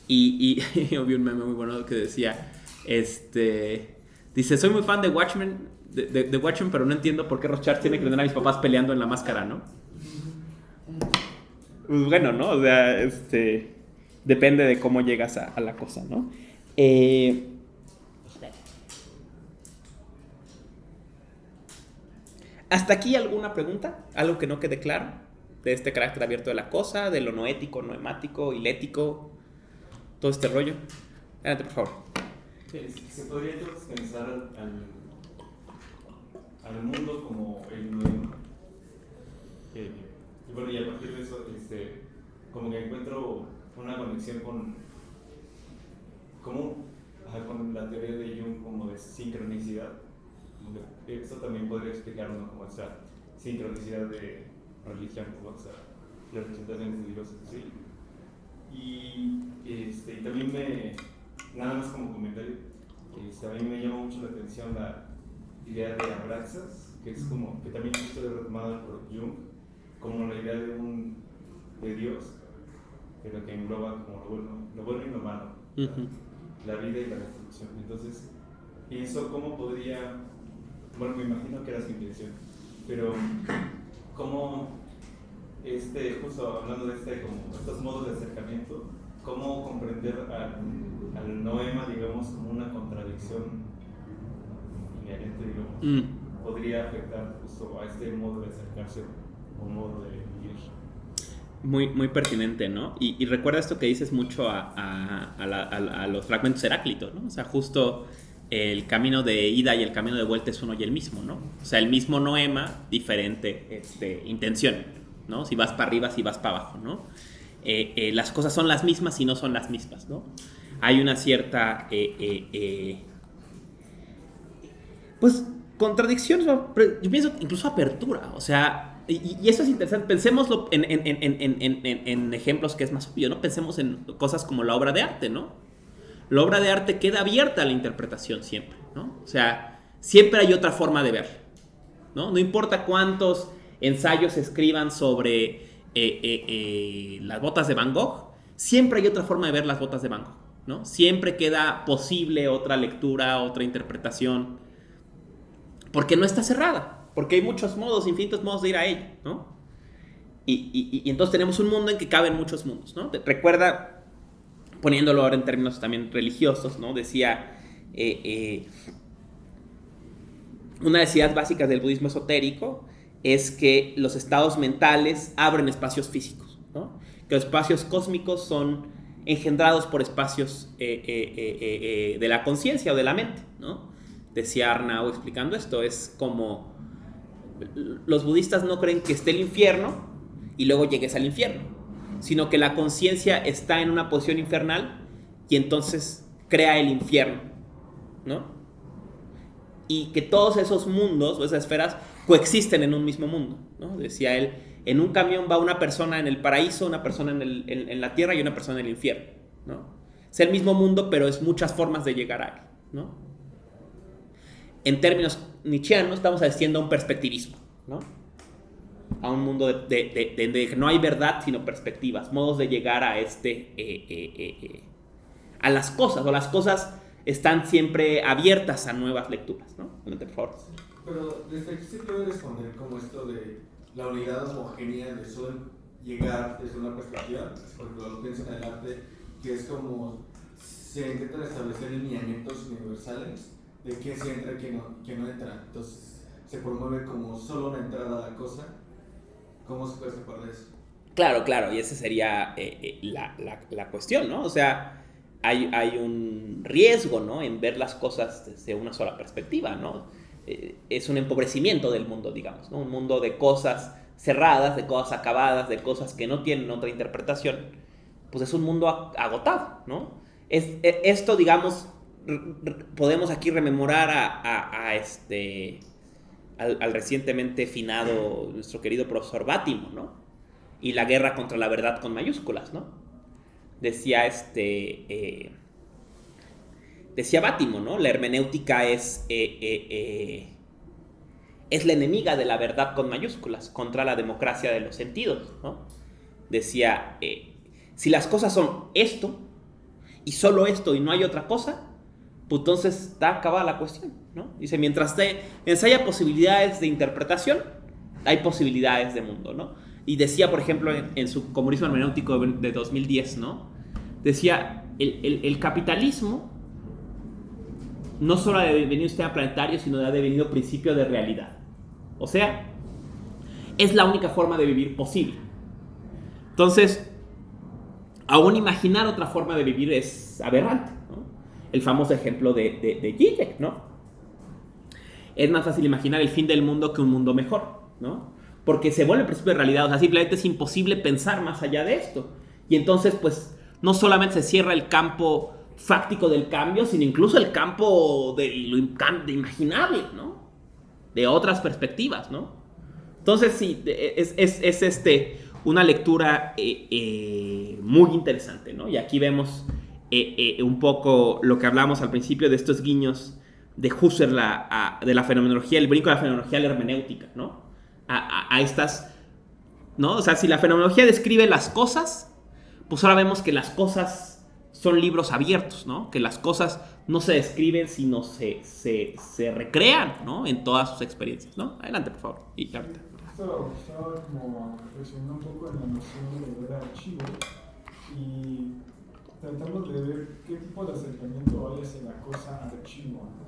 Y yo vi un meme muy bueno que decía, dice, soy muy fan de Watchmen, de Watchmen, pero no entiendo por qué Rorschach tiene que tener a mis papás peleando en la máscara, ¿no? Pues bueno, ¿no? O sea, depende de cómo llegas a la cosa, ¿no? ¿Hasta aquí alguna pregunta? ¿Algo que no quede claro? De este carácter abierto de la cosa, de lo noético, noemático, ilético, todo este rollo. Adelante, por favor. ¿Se podría entonces pensar al mundo como el noema? Y bueno, y a partir de eso, como que encuentro una conexión con la teoría de Jung como de sincronicidad. Eso también podría explicar, ¿no? Como esta sincronicidad de religión, o sea, las representaciones de Dios, ¿sí? Y también nada más como comentario, a mí me llama mucho la atención la idea de Abraxas, que es como, que también esto es retomado por Jung, como la idea de Dios, pero que engloba como lo bueno y lo malo, la vida y la destrucción. Entonces, pienso cómo podría, bueno, me imagino que era su intención, pero cómo, justo hablando de como estos modos de acercamiento, cómo comprender al noema, digamos, como una contradicción inherente, digamos, podría afectar justo a este modo de acercarse o modo de vivir. Muy, muy pertinente, ¿no? Y recuerda esto que dices mucho a los fragmentos Heráclitos, ¿no? O sea, justo el camino de ida y el camino de vuelta es uno y el mismo, ¿no? O sea, el mismo noema, diferente intención, ¿no? Si vas para arriba, si vas para abajo, ¿no? Las cosas son las mismas y no son las mismas, ¿no? Hay una cierta pues contradicción, yo pienso incluso apertura, o sea, y eso es interesante. Pensémoslo en ejemplos que es más obvio, ¿no? Pensemos en cosas como la obra de arte, ¿no? La obra de arte queda abierta a la interpretación siempre, ¿no? O sea, siempre hay otra forma de ver, ¿no? No importa cuántos ensayos se escriban sobre las botas de Van Gogh, siempre hay otra forma de ver las botas de Van Gogh, ¿no? Siempre queda posible otra lectura, otra interpretación, porque no está cerrada, porque hay muchos modos, infinitos modos de ir a ella, ¿no? Y entonces tenemos un mundo en que caben muchos mundos, ¿no? Recuerda, poniéndolo ahora en términos también religiosos, ¿no? Decía, una de las ideas básicas del budismo esotérico es que los estados mentales abren espacios físicos, ¿no? Que los espacios cósmicos son engendrados por espacios de la conciencia o de la mente, ¿no? Decía Arnau explicando esto, es como los budistas no creen que esté el infierno y luego llegues al infierno, sino que la conciencia está en una posición infernal y entonces crea el infierno, ¿no? Y que todos esos mundos o esas esferas coexisten en un mismo mundo, ¿no? Decía él, en un camión va una persona en el paraíso, una persona en la tierra y una persona en el infierno, ¿no? Es el mismo mundo, pero es muchas formas de llegar a él, ¿no? En términos nietzscheanos estamos asistiendo a un perspectivismo, ¿no? A un mundo de que no hay verdad sino perspectivas, modos de llegar a a las cosas, o las cosas están siempre abiertas a nuevas lecturas, ¿no? Por favor. Pero desde aquí se puede responder como esto de la unidad homogénea de solo llegar desde una perspectiva, porque lo pienso en el arte, que es como se intentan establecer lineamientos universales de quién sí entra y quién no entra. Entonces se promueve como solo una entrada a la cosa. ¿Cómo se puede separar de eso? Claro, y esa sería la cuestión, ¿no? O sea, hay un riesgo, ¿no? En ver las cosas desde una sola perspectiva, ¿no? Es un empobrecimiento del mundo, digamos, ¿no? Un mundo de cosas cerradas, de cosas acabadas, de cosas que no tienen otra interpretación, pues es un mundo agotado, ¿no? Esto, digamos, podemos aquí rememorar al recientemente finado nuestro querido profesor Bátimo, ¿no? Y la guerra contra la verdad con mayúsculas, ¿no? Decía decía Bátimo, ¿no? La hermenéutica es la enemiga de la verdad con mayúsculas contra la democracia de los sentidos, ¿no? Decía, si las cosas son esto y solo esto y no hay otra cosa, pues entonces está acabada la cuestión, ¿no? Dice, mientras haya posibilidades de interpretación, hay posibilidades de mundo, ¿no? Y decía, por ejemplo, en su Comunismo Hermenéutico de 2010, ¿no? Decía, el capitalismo no solo ha devenido un sistema planetario, sino ha devenido principio de realidad. O sea, es la única forma de vivir posible. Entonces, aún imaginar otra forma de vivir es aberrante, ¿no? El famoso ejemplo de Zizek, ¿no? Es más fácil imaginar el fin del mundo que un mundo mejor, ¿no? Porque se vuelve el principio de realidad, o sea, simplemente es imposible pensar más allá de esto. Y entonces, pues, no solamente se cierra el campo fáctico del cambio, sino incluso el campo de lo imaginable, ¿no? De otras perspectivas, ¿no? Entonces, sí, es una lectura muy interesante, ¿no? Y aquí vemos un poco lo que hablamos al principio de estos guiños de Husserl de la fenomenología, el brinco de la fenomenología a la hermenéutica, ¿no? A estas, ¿no? O sea, si la fenomenología describe las cosas, pues ahora vemos que las cosas son libros abiertos, ¿no? Que las cosas no se describen, sino se recrean, ¿no? En todas sus experiencias, ¿no? Adelante, por favor. Y ahorita. Estaba como reflexionando un poco en la noción de archivo y tratamos de ver qué tipo de acercamiento hay hacia la cosa archivo, ¿no?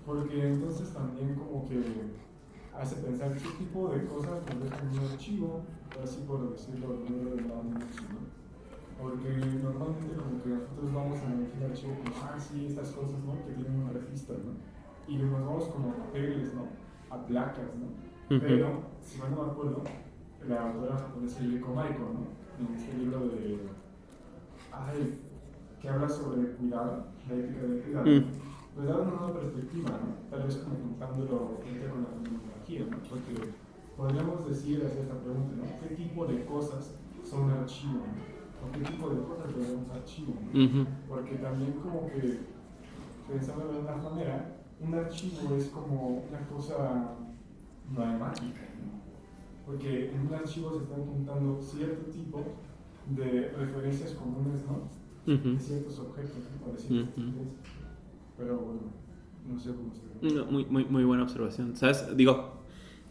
Porque entonces también como que hace pensar qué tipo de cosas nos dejan un archivo, así por decirlo de un archivo. Porque normalmente como que nosotros vamos a elegir archivo como, sí, estas cosas, ¿no? Que tienen una registro, ¿no? Y nos vamos como a papeles, ¿no? A placas, ¿no? Uh-huh. Pero, si mal no me acuerdo, la autora japonesa Yuriko Maiko, ¿no? En este libro que habla sobre el cuidado, la ética del cuidado, pues da una nueva perspectiva, ¿no? Tal vez como juntándolo con la fenomenología, ¿no? Porque podríamos decir, hacer esta pregunta, ¿no? ¿Qué tipo de cosas son archivo, ¿no? ¿O qué tipo de cosas podemos archivo, ¿no? Uh-huh. Porque también como que, pensando de una manera, un archivo es como una cosa matemática, ¿no? Porque en un archivo se están juntando cierto tipo de referencias comunes, ¿no? Uh-huh. De ciertos objetos, ¿no? De ciertas uh-huh. Pero bueno, no sé cómo se ve. Muy buena observación. ¿Sabes? Digo,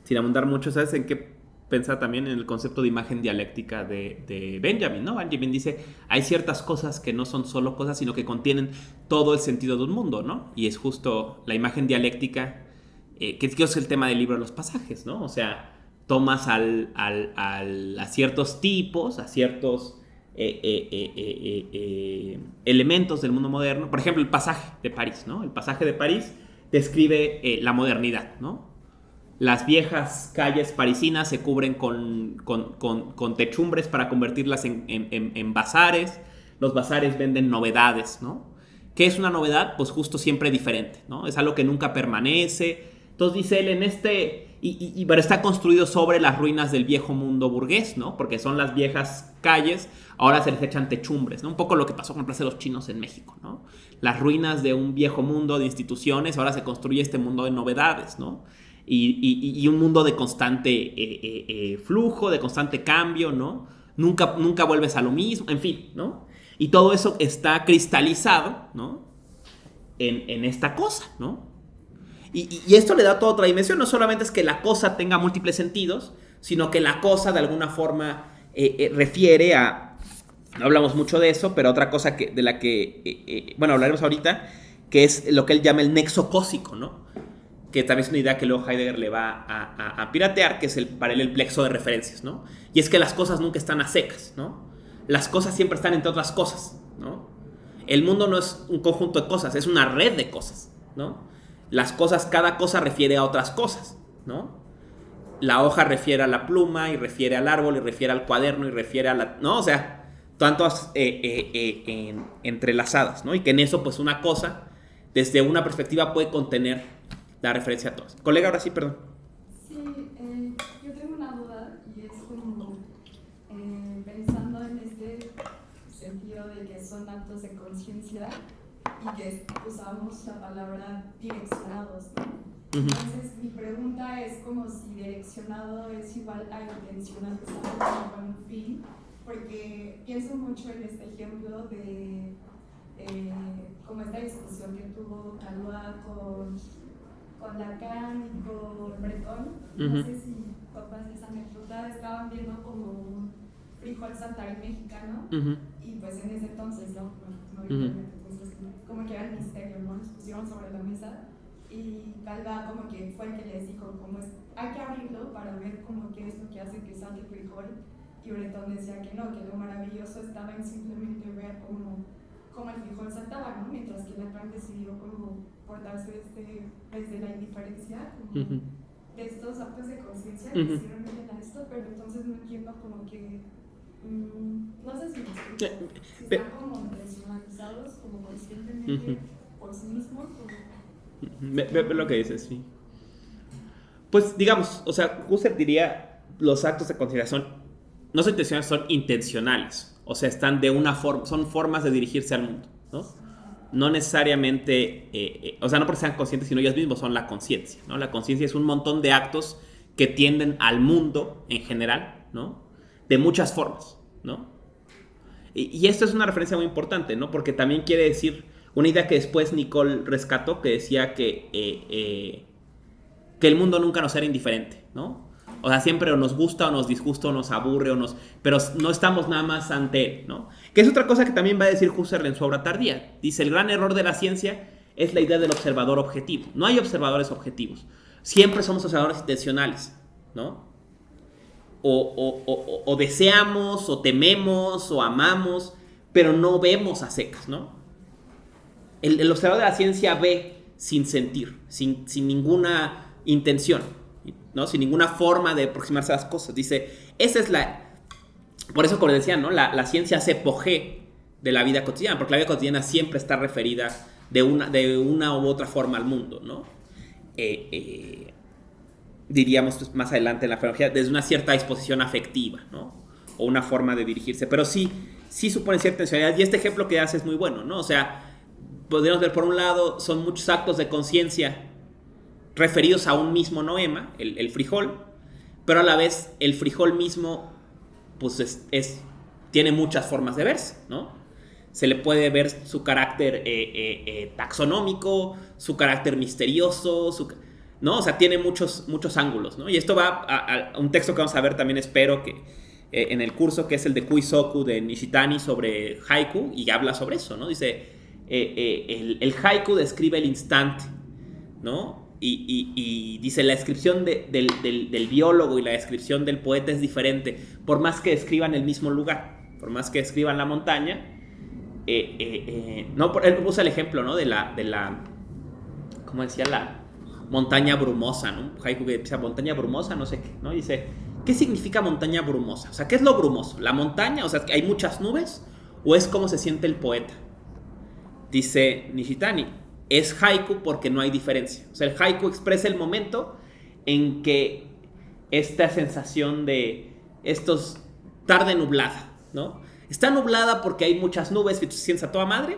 sin abundar mucho, ¿sabes en qué pensar también en el concepto de imagen dialéctica de Benjamin, ¿no? Benjamin dice, hay ciertas cosas que no son solo cosas, sino que contienen todo el sentido de un mundo, ¿no? Y es justo la imagen dialéctica, que es el tema del libro de los pasajes, ¿no? O sea, tomas a ciertos tipos, a ciertos elementos del mundo moderno. Por ejemplo, el pasaje de París, ¿no? El pasaje de París describe la modernidad, ¿no? Las viejas calles parisinas se cubren con techumbres para convertirlas en bazares. Los bazares venden novedades, ¿no? ¿Qué es una novedad? Pues justo siempre diferente, ¿no? Es algo que nunca permanece. Entonces dice él, pero está construido sobre las ruinas del viejo mundo burgués, ¿no? Porque son las viejas calles, ahora se les echan techumbres, ¿no? Un poco lo que pasó con la Plaza de los Chinos en México, ¿no? Las ruinas de un viejo mundo de instituciones, ahora se construye este mundo de novedades, ¿no? Y un mundo de constante flujo, de constante cambio, ¿no? Nunca vuelves a lo mismo, en fin, ¿no? Y todo eso está cristalizado, ¿no? En esta cosa, ¿no? Y esto le da toda otra dimensión. No solamente es que la cosa tenga múltiples sentidos, sino que la cosa de alguna forma refiere a... No hablamos mucho de eso, pero otra cosa de la que... hablaremos ahorita, que es lo que él llama el nexo cósico, ¿no? Que también es una idea que luego Heidegger le va a piratear, que es para él el plexo de referencias, ¿no? Y es que las cosas nunca están a secas, ¿no? Las cosas siempre están entre otras cosas, ¿no? El mundo no es un conjunto de cosas, es una red de cosas, ¿no? Las cosas, cada cosa refiere a otras cosas, ¿no? La hoja refiere a la pluma, y refiere al árbol, y refiere al cuaderno, y refiere a la... ¿no? O sea, tantas entrelazadas, ¿no? Y que en eso, pues, una cosa, desde una perspectiva, puede contener la referencia a todas. Colega, ahora sí, perdón. Sí, yo tengo una duda, y es como pensando en este sentido de que son actos de conciencia y que usamos la palabra direccionados, ¿no? Entonces mi pregunta es como si direccionado es igual a intencionalizado con un fin, porque pienso mucho en este ejemplo de como esta discusión que tuvo Calva con Lacan y con Breton. No sé si topas esa anécdota, estaban viendo como un frijol saltarín mexicano, y pues en ese entonces, ¿no? Entonces, como que era el misterio, ¿no? Los pusieron sobre la mesa y Calva como que fue el que les dijo, como es, hay que abrirlo para ver como qué es lo que hace que salte el frijol, y Breton decía que no, que lo maravilloso estaba en simplemente ver cómo el frijol saltaba, ¿no? Mientras que Lacan decidió como portarse desde la indiferencia, como de estos actos de conciencia que sí remiten a esto, pero entonces no entiendo como que no sé si están como intencionalizados, como conscientemente por sí mismos. Ve lo que dices, sí. Pues digamos, o sea, Husserl diría los actos de consideración no son intencionales, son intencionales. O sea, están de una forma, son formas de dirigirse al mundo, ¿no? No necesariamente, o sea, no porque sean conscientes, sino ellos mismos son la conciencia, ¿no? La conciencia es un montón de actos que tienden al mundo en general, ¿no? De muchas formas, ¿no? Y esto es una referencia muy importante, ¿no? Porque también quiere decir una idea que después Nicole rescató, que decía que el mundo nunca nos era indiferente, ¿no? O sea, siempre o nos gusta o nos disgusta o nos aburre pero no estamos nada más ante él, ¿no? Que es otra cosa que también va a decir Husserl en su obra tardía. Dice, el gran error de la ciencia es la idea del observador objetivo. No hay observadores objetivos. Siempre somos observadores intencionales, ¿no? O deseamos, o tememos, o amamos, pero no vemos a secas, ¿no? El observador de la ciencia ve sin sentir, sin ninguna intención, ¿no? Sin ninguna forma de aproximarse a las cosas. Dice, esa es por eso, como decía, ¿no? La ciencia hace apogeo de la vida cotidiana, porque la vida cotidiana siempre está referida de una u otra forma al mundo, ¿no? Diríamos pues, más adelante en la fenomenología, desde una cierta disposición afectiva, ¿no? O una forma de dirigirse, pero sí supone cierta intencionalidad, y este ejemplo que hace es muy bueno, ¿no? O sea, podríamos ver por un lado, son muchos actos de conciencia referidos a un mismo noema, el frijol, pero a la vez el frijol mismo pues tiene muchas formas de verse, ¿no? Se le puede ver su carácter taxonómico, su carácter misterioso, ¿no? O sea, tiene muchos ángulos, ¿no? Y esto va a un texto que vamos a ver también, espero que en el curso, que es el de Kuisoku de Nishitani sobre haiku, y habla sobre eso, ¿no? Dice, el haiku describe el instante, ¿no? Y dice, la descripción del biólogo y la descripción del poeta es diferente, por más que describan el mismo lugar, por más que describan la montaña. No, él usa el ejemplo, ¿no? de la ¿cómo decía? La montaña brumosa, ¿no? Haiku que dice montaña brumosa, no sé qué, ¿no? Y dice, ¿qué significa montaña brumosa? O sea, ¿qué es lo brumoso? ¿La montaña? O sea, ¿que hay muchas nubes? ¿O es cómo se siente el poeta? Dice Nishitani, es haiku porque no hay diferencia. O sea, el haiku expresa el momento en que esta sensación de estos tarde nublada, ¿no? ¿Está nublada porque hay muchas nubes y tú te sientes a toda madre?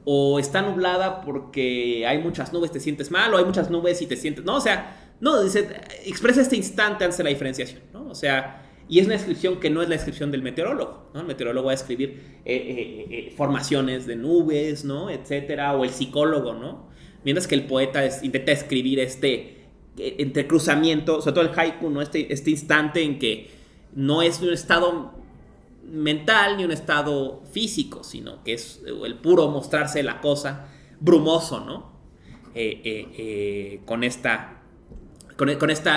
¿O está nublada porque hay muchas nubes y te sientes mal? ¿O hay muchas nubes y te sientes...? No, o sea, no, dice, expresa este instante antes de la diferenciación, ¿no? O sea, y es una descripción que no es la descripción del meteorólogo, ¿no? El meteorólogo va a escribir formaciones de nubes, ¿no? Etcétera, o el psicólogo, ¿no? Mientras que el poeta intenta escribir entrecruzamiento, sobre todo el haiku, ¿no? Este instante en que no es un estado mental ni un estado físico, sino que es el puro mostrarse la cosa brumoso, ¿no? Con esta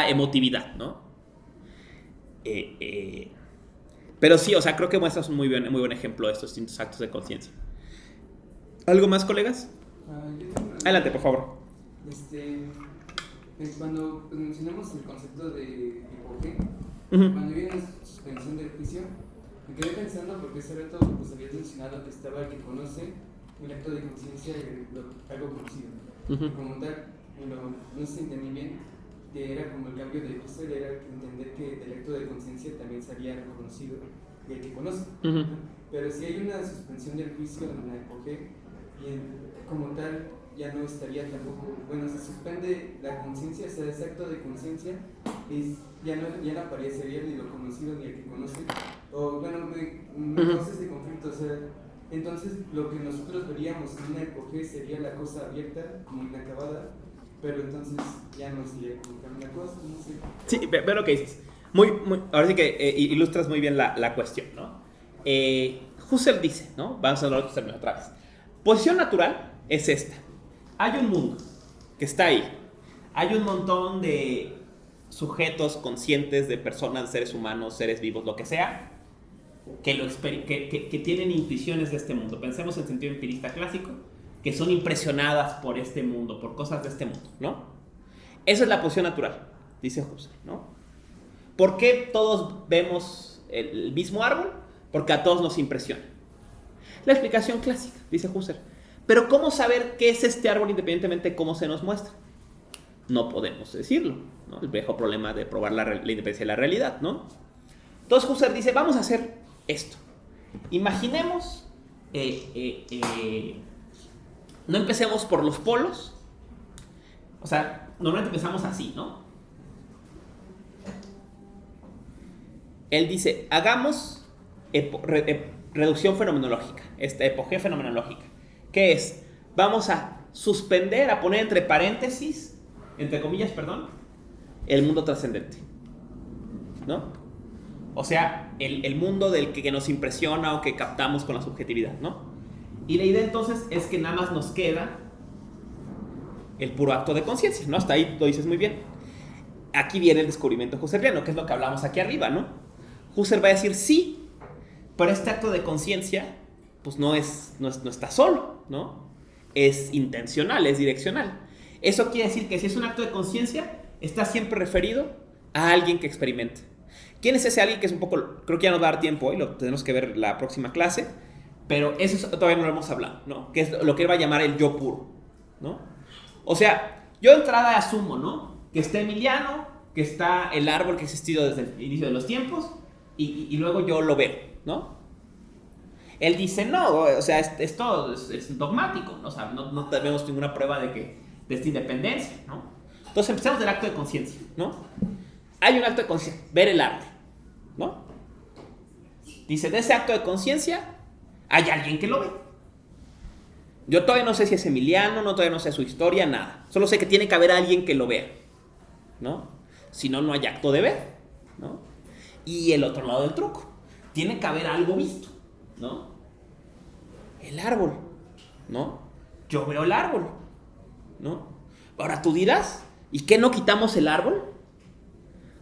emotividad, ¿no? Pero sí, o sea, creo que muestras un muy buen ejemplo de estos distintos actos de conciencia. ¿Algo más, colegas? Adelante, por favor. Cuando mencionamos el concepto de hipoge, Uh-huh. cuando viene la suspensión del juicio, me quedé pensando porque ese rato pues habías mencionado que estaba el que conoce, el acto de conciencia y algo conocido. Uh-huh. Y como tal, no se entendí bien, que era como el cambio de Husserl, era entender que del acto de conciencia también salía algo conocido y el que conoce. Uh-huh. Pero si hay una suspensión del juicio en la hipoge, y como tal ya no estaría tampoco, bueno, se suspende la conciencia, o sea, ese acto de conciencia ya no aparecería ni lo conocido ni el que conoce, o bueno, me causa este conflicto, o sea, entonces lo que nosotros veríamos en una hipoge sería la cosa abierta, como inacabada, pero entonces ya no sería como una cosa, no sé. Sí, veo lo que dices. Ahora sí que ilustras muy bien la cuestión, ¿no? Husserl dice, ¿no? Vamos a hablar de Husserl otra vez. Posición natural es esta. Hay un mundo que está ahí. Hay un montón de sujetos conscientes, de personas, seres humanos, seres vivos, lo que sea, que tienen intuiciones de este mundo. Pensemos en sentido empirista clásico, que son impresionadas por este mundo, por cosas de este mundo, ¿no? Esa es la posición natural, dice Husserl, ¿no? ¿Por qué todos vemos el mismo árbol? Porque a todos nos impresiona. La explicación clásica, dice Husserl. Pero ¿cómo saber qué es este árbol independientemente de cómo se nos muestra? No podemos decirlo, ¿no? El viejo problema de probar la independencia de la realidad, ¿no? Entonces Husserl dice, vamos a hacer esto. Imaginemos, no empecemos por los polos. O sea, normalmente empezamos así, ¿no? Él dice, hagamos reducción fenomenológica, esta epogea fenomenológica. ¿Qué es? Vamos a suspender, a poner entre paréntesis, entre comillas, perdón, el mundo trascendente, ¿no? O sea, el mundo del que nos impresiona o que captamos con la subjetividad, ¿no? Y la idea entonces es que nada más nos queda el puro acto de conciencia, ¿no? Hasta ahí lo dices muy bien. Aquí viene el descubrimiento husserliano, que es lo que hablamos aquí arriba, ¿no? Husserl va a decir, sí, pero este acto de conciencia pues no está solo, ¿no? Es intencional, es direccional. Eso quiere decir que si es un acto de conciencia, está siempre referido a alguien que experimente. ¿Quién es ese alguien? Que es un poco, creo que ya nos va a dar tiempo hoy, lo tenemos que ver la próxima clase, pero eso todavía no lo hemos hablado, ¿no? Que es lo que él va a llamar el yo puro, ¿no? O sea, yo de entrada asumo, ¿no? Que está Emiliano, que está el árbol que ha existido desde el inicio de los tiempos, y luego yo lo veo, ¿no? Él dice, no, o sea, esto es dogmático, ¿no? O sea, no tenemos ninguna prueba de esta independencia, ¿no? Entonces empezamos del acto de conciencia, ¿no? Hay un acto de conciencia, ver el arte, ¿no? Dice, de ese acto de conciencia hay alguien que lo ve. Yo todavía no sé si es Emiliano, todavía no sé su historia, nada. Solo sé que tiene que haber alguien que lo vea. ¿no? Si no, no hay acto de ver, ¿no? Y el otro lado del truco, tiene que haber algo visto, ¿no? El árbol, ¿no? Yo veo el árbol, ¿no? Ahora tú dirás, ¿y qué no quitamos el árbol?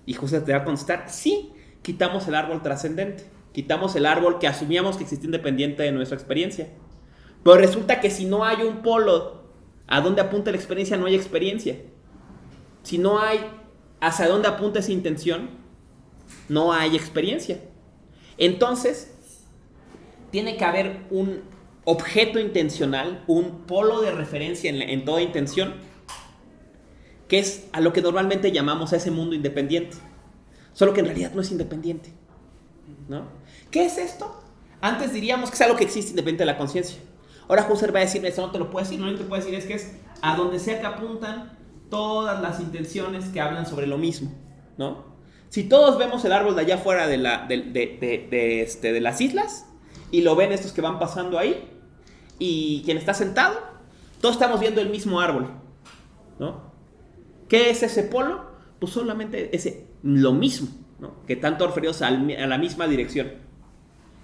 Y Husserl te va a contestar, sí, quitamos el árbol trascendente, quitamos el árbol que asumíamos que existía independiente de nuestra experiencia. Pero resulta que si no hay un polo a dónde apunta la experiencia, no hay experiencia. Si no hay hacia dónde apunta esa intención, no hay experiencia. Entonces, tiene que haber un objeto intencional, un polo de referencia en toda intención, que es a lo que normalmente llamamos a ese mundo independiente. Solo que en realidad no es independiente, ¿no? ¿Qué es esto? Antes diríamos que es algo que existe independiente de la conciencia. Ahora Husserl va a decir, eso no te lo puedo decir, no te puedo decir, es que es a donde sea que apuntan todas las intenciones que hablan sobre lo mismo, ¿no? Si todos vemos el árbol de allá afuera de las islas, y lo ven estos que van pasando ahí, y quien está sentado, todos estamos viendo el mismo árbol, ¿no? ¿Qué es ese polo? Pues solamente lo mismo, ¿no? Que tanto referidos a la misma dirección.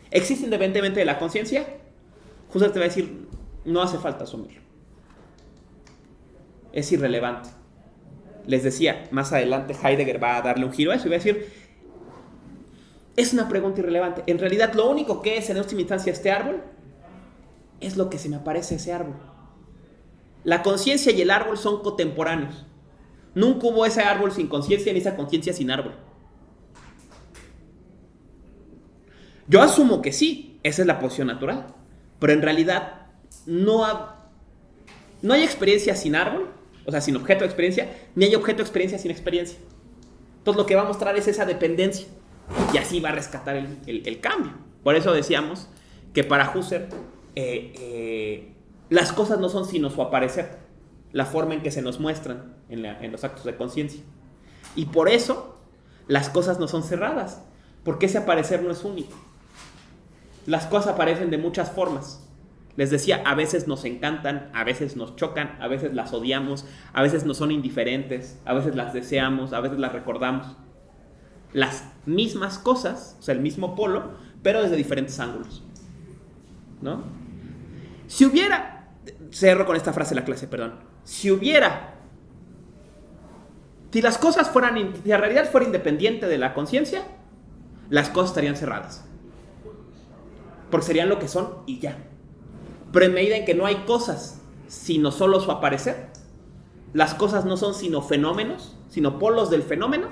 ¿Existe independientemente de la conciencia? Husserl te va a decir, no hace falta asumirlo. Es irrelevante. Les decía, más adelante Heidegger va a darle un giro a eso y va a decir, es una pregunta irrelevante. En realidad, lo único que es en última instancia este árbol es lo que se me aparece ese árbol. La conciencia y el árbol son contemporáneos. Nunca hubo ese árbol sin conciencia ni esa conciencia sin árbol. Yo asumo que sí, esa es la posición natural, pero en realidad no hay experiencia sin árbol, o sea, sin objeto de experiencia, ni hay objeto de experiencia sin experiencia. Entonces lo que va a mostrar es esa dependencia, y así va a rescatar el cambio. Por eso decíamos que para Husserl las cosas no son sino su aparecer, la forma en que se nos muestran en los actos de conciencia. Y por eso las cosas no son cerradas, porque ese aparecer no es único. Las cosas aparecen de muchas formas. Les decía, a veces nos encantan, a veces nos chocan, a veces las odiamos, a veces nos son indiferentes, a veces las deseamos, a veces las recordamos. Las mismas cosas, o sea, el mismo polo, pero desde diferentes ángulos, ¿no? Cerro con esta frase de la clase, perdón. Si las cosas si la realidad fuera independiente de la conciencia, las cosas estarían cerradas. Porque serían lo que son y ya. Pero en medida en que no hay cosas sino solo su aparecer, las cosas no son sino fenómenos, sino polos del fenómeno,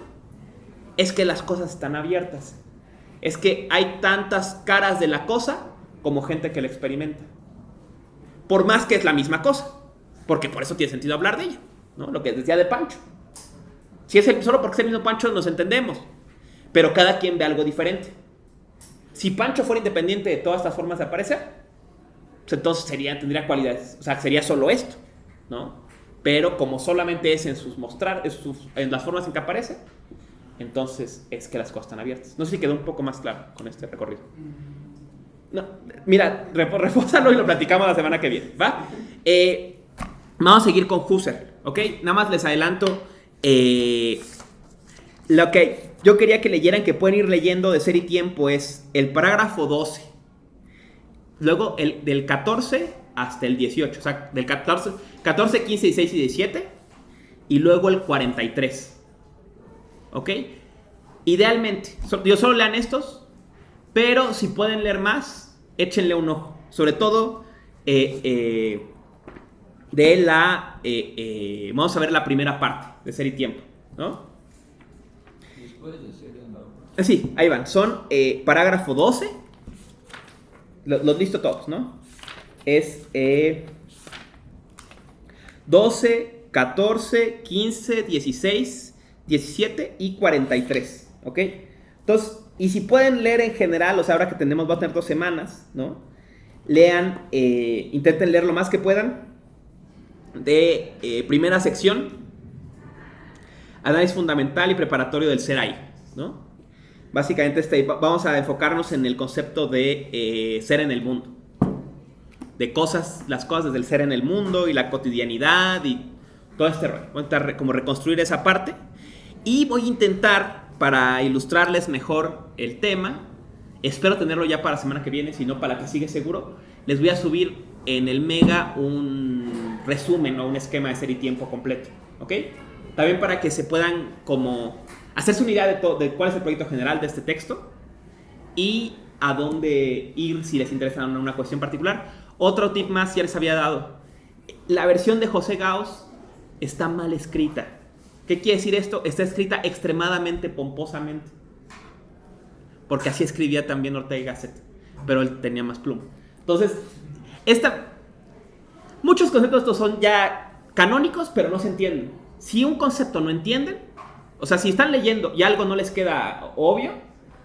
es que las cosas están abiertas. Es que hay tantas caras de la cosa como gente que la experimenta. Por más que es la misma cosa. Porque por eso tiene sentido hablar de ella, ¿no? Lo que decía de Pancho. Solo porque es el mismo Pancho nos entendemos. Pero cada quien ve algo diferente. Si Pancho fuera independiente de todas estas formas de aparecer, pues entonces tendría cualidades. O sea, sería solo esto, ¿no? Pero como solamente es en las formas en que aparece, entonces es que las cosas están abiertas. No sé si quedó un poco más claro con este recorrido. No, mira, repósalo y lo platicamos la semana que viene, ¿va? Vamos a seguir con Husserl, ¿ok? Nada más les adelanto lo que yo quería que leyeran, que pueden ir leyendo de Ser y Tiempo, es el parágrafo 12, luego del 14 hasta el 18, o sea, del 14, 15, 16 y 17, y luego el 43, ¿ok? Idealmente, yo solo lean estos, pero si pueden leer más, échenle un ojo, sobre todo vamos a ver la primera parte de Ser y Tiempo, ¿no? Sí, ahí van. Son parágrafo 12. Los listo todos, ¿no? Es 12, 14, 15, 16, 17 y 43, ¿ok? Entonces, y si pueden leer en general, o sea, ahora que va a tener 2 semanas, ¿no? Lean, intenten leer lo más que puedan de primera sección, análisis fundamental y preparatorio del ser ahí, ¿no? Básicamente vamos a enfocarnos en el concepto de ser en el mundo, de las cosas del ser en el mundo y la cotidianidad y todo este rollo. Vamos a como reconstruir esa parte Y voy a intentar, para ilustrarles mejor el tema, espero tenerlo ya para la semana que viene, si no para la que sigue seguro, les voy a subir en el Mega un resumen o un esquema de Ser y Tiempo completo, ¿ok? También para que se puedan como hacerse una idea de cuál es el proyecto general de este texto y a dónde ir si les interesa una cuestión particular. Otro tip más ya les había dado. La versión de José Gauss está mal escrita. ¿Qué quiere decir esto? Está escrita extremadamente pomposamente. Porque así escribía también Ortega y Gasset. Pero él tenía más pluma. Entonces, muchos conceptos estos son ya canónicos, pero no se entienden. Si un concepto no entienden, o sea, si están leyendo y algo no les queda obvio,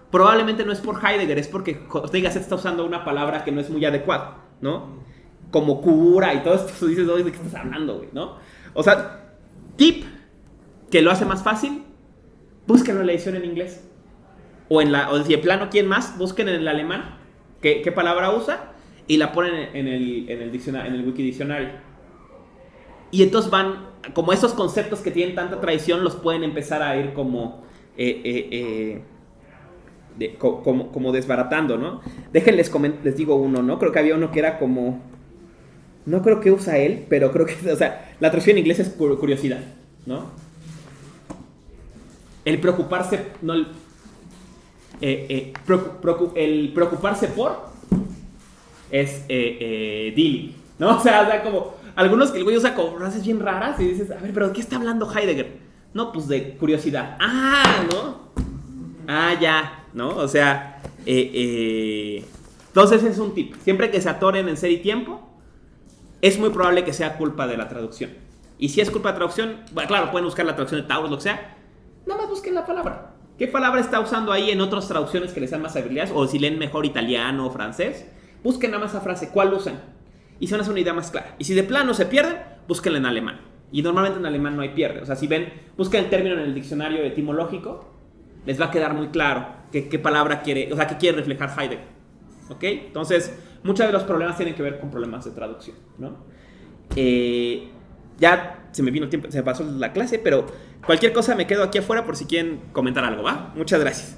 probablemente no es por Heidegger, es porque Ortega y Gasset está usando una palabra que no es muy adecuada, ¿no? Como cura y todo esto, tú dices, ¿de qué estás hablando, güey? ¿No? O sea, tip que lo hace más fácil, búsquenlo en la edición en inglés. O si de plano quieren más, busquen en el alemán qué palabra usa y la ponen en el diccionario, en el Wikidiccionario. Y entonces van, como esos conceptos que tienen tanta tradición, los pueden empezar a ir como desbaratando, ¿no? Déjenles les digo uno, ¿no? Creo que había uno que era como, no creo que usa él, pero creo que, o sea, la traducción en inglés es curiosidad, ¿no? El preocuparse, no, el preocuparse por es dealing, ¿no? O sea, como algunos que el güey usa como frases bien raras y dices, a ver, pero ¿de qué está hablando Heidegger? No, pues de curiosidad. Ah, ¿no? Ah, ya, ¿no? O sea, entonces es un tip. Siempre que se atoren en Ser y Tiempo, es muy probable que sea culpa de la traducción. Y si es culpa de traducción, bueno, claro, pueden buscar la traducción de Taurus, lo que sea. Nada más busquen la palabra. ¿Qué palabra está usando ahí en otras traducciones que les sean más habilidades? O si leen mejor italiano o francés, busquen nada más esa frase, ¿cuál usan? Y se van a hacer una idea más clara. Y si de plano se pierden, búsquenla en alemán. Y normalmente en alemán no hay pierde. O sea, si ven, busquen el término en el diccionario etimológico, les va a quedar muy claro qué palabra quiere, o sea, qué quiere reflejar Heidegger. ¿Ok? Entonces, muchos de los problemas tienen que ver con problemas de traducción, ¿no? Ya se me vino el tiempo, se me pasó la clase, pero cualquier cosa me quedo aquí afuera por si quieren comentar algo, ¿va? Muchas gracias.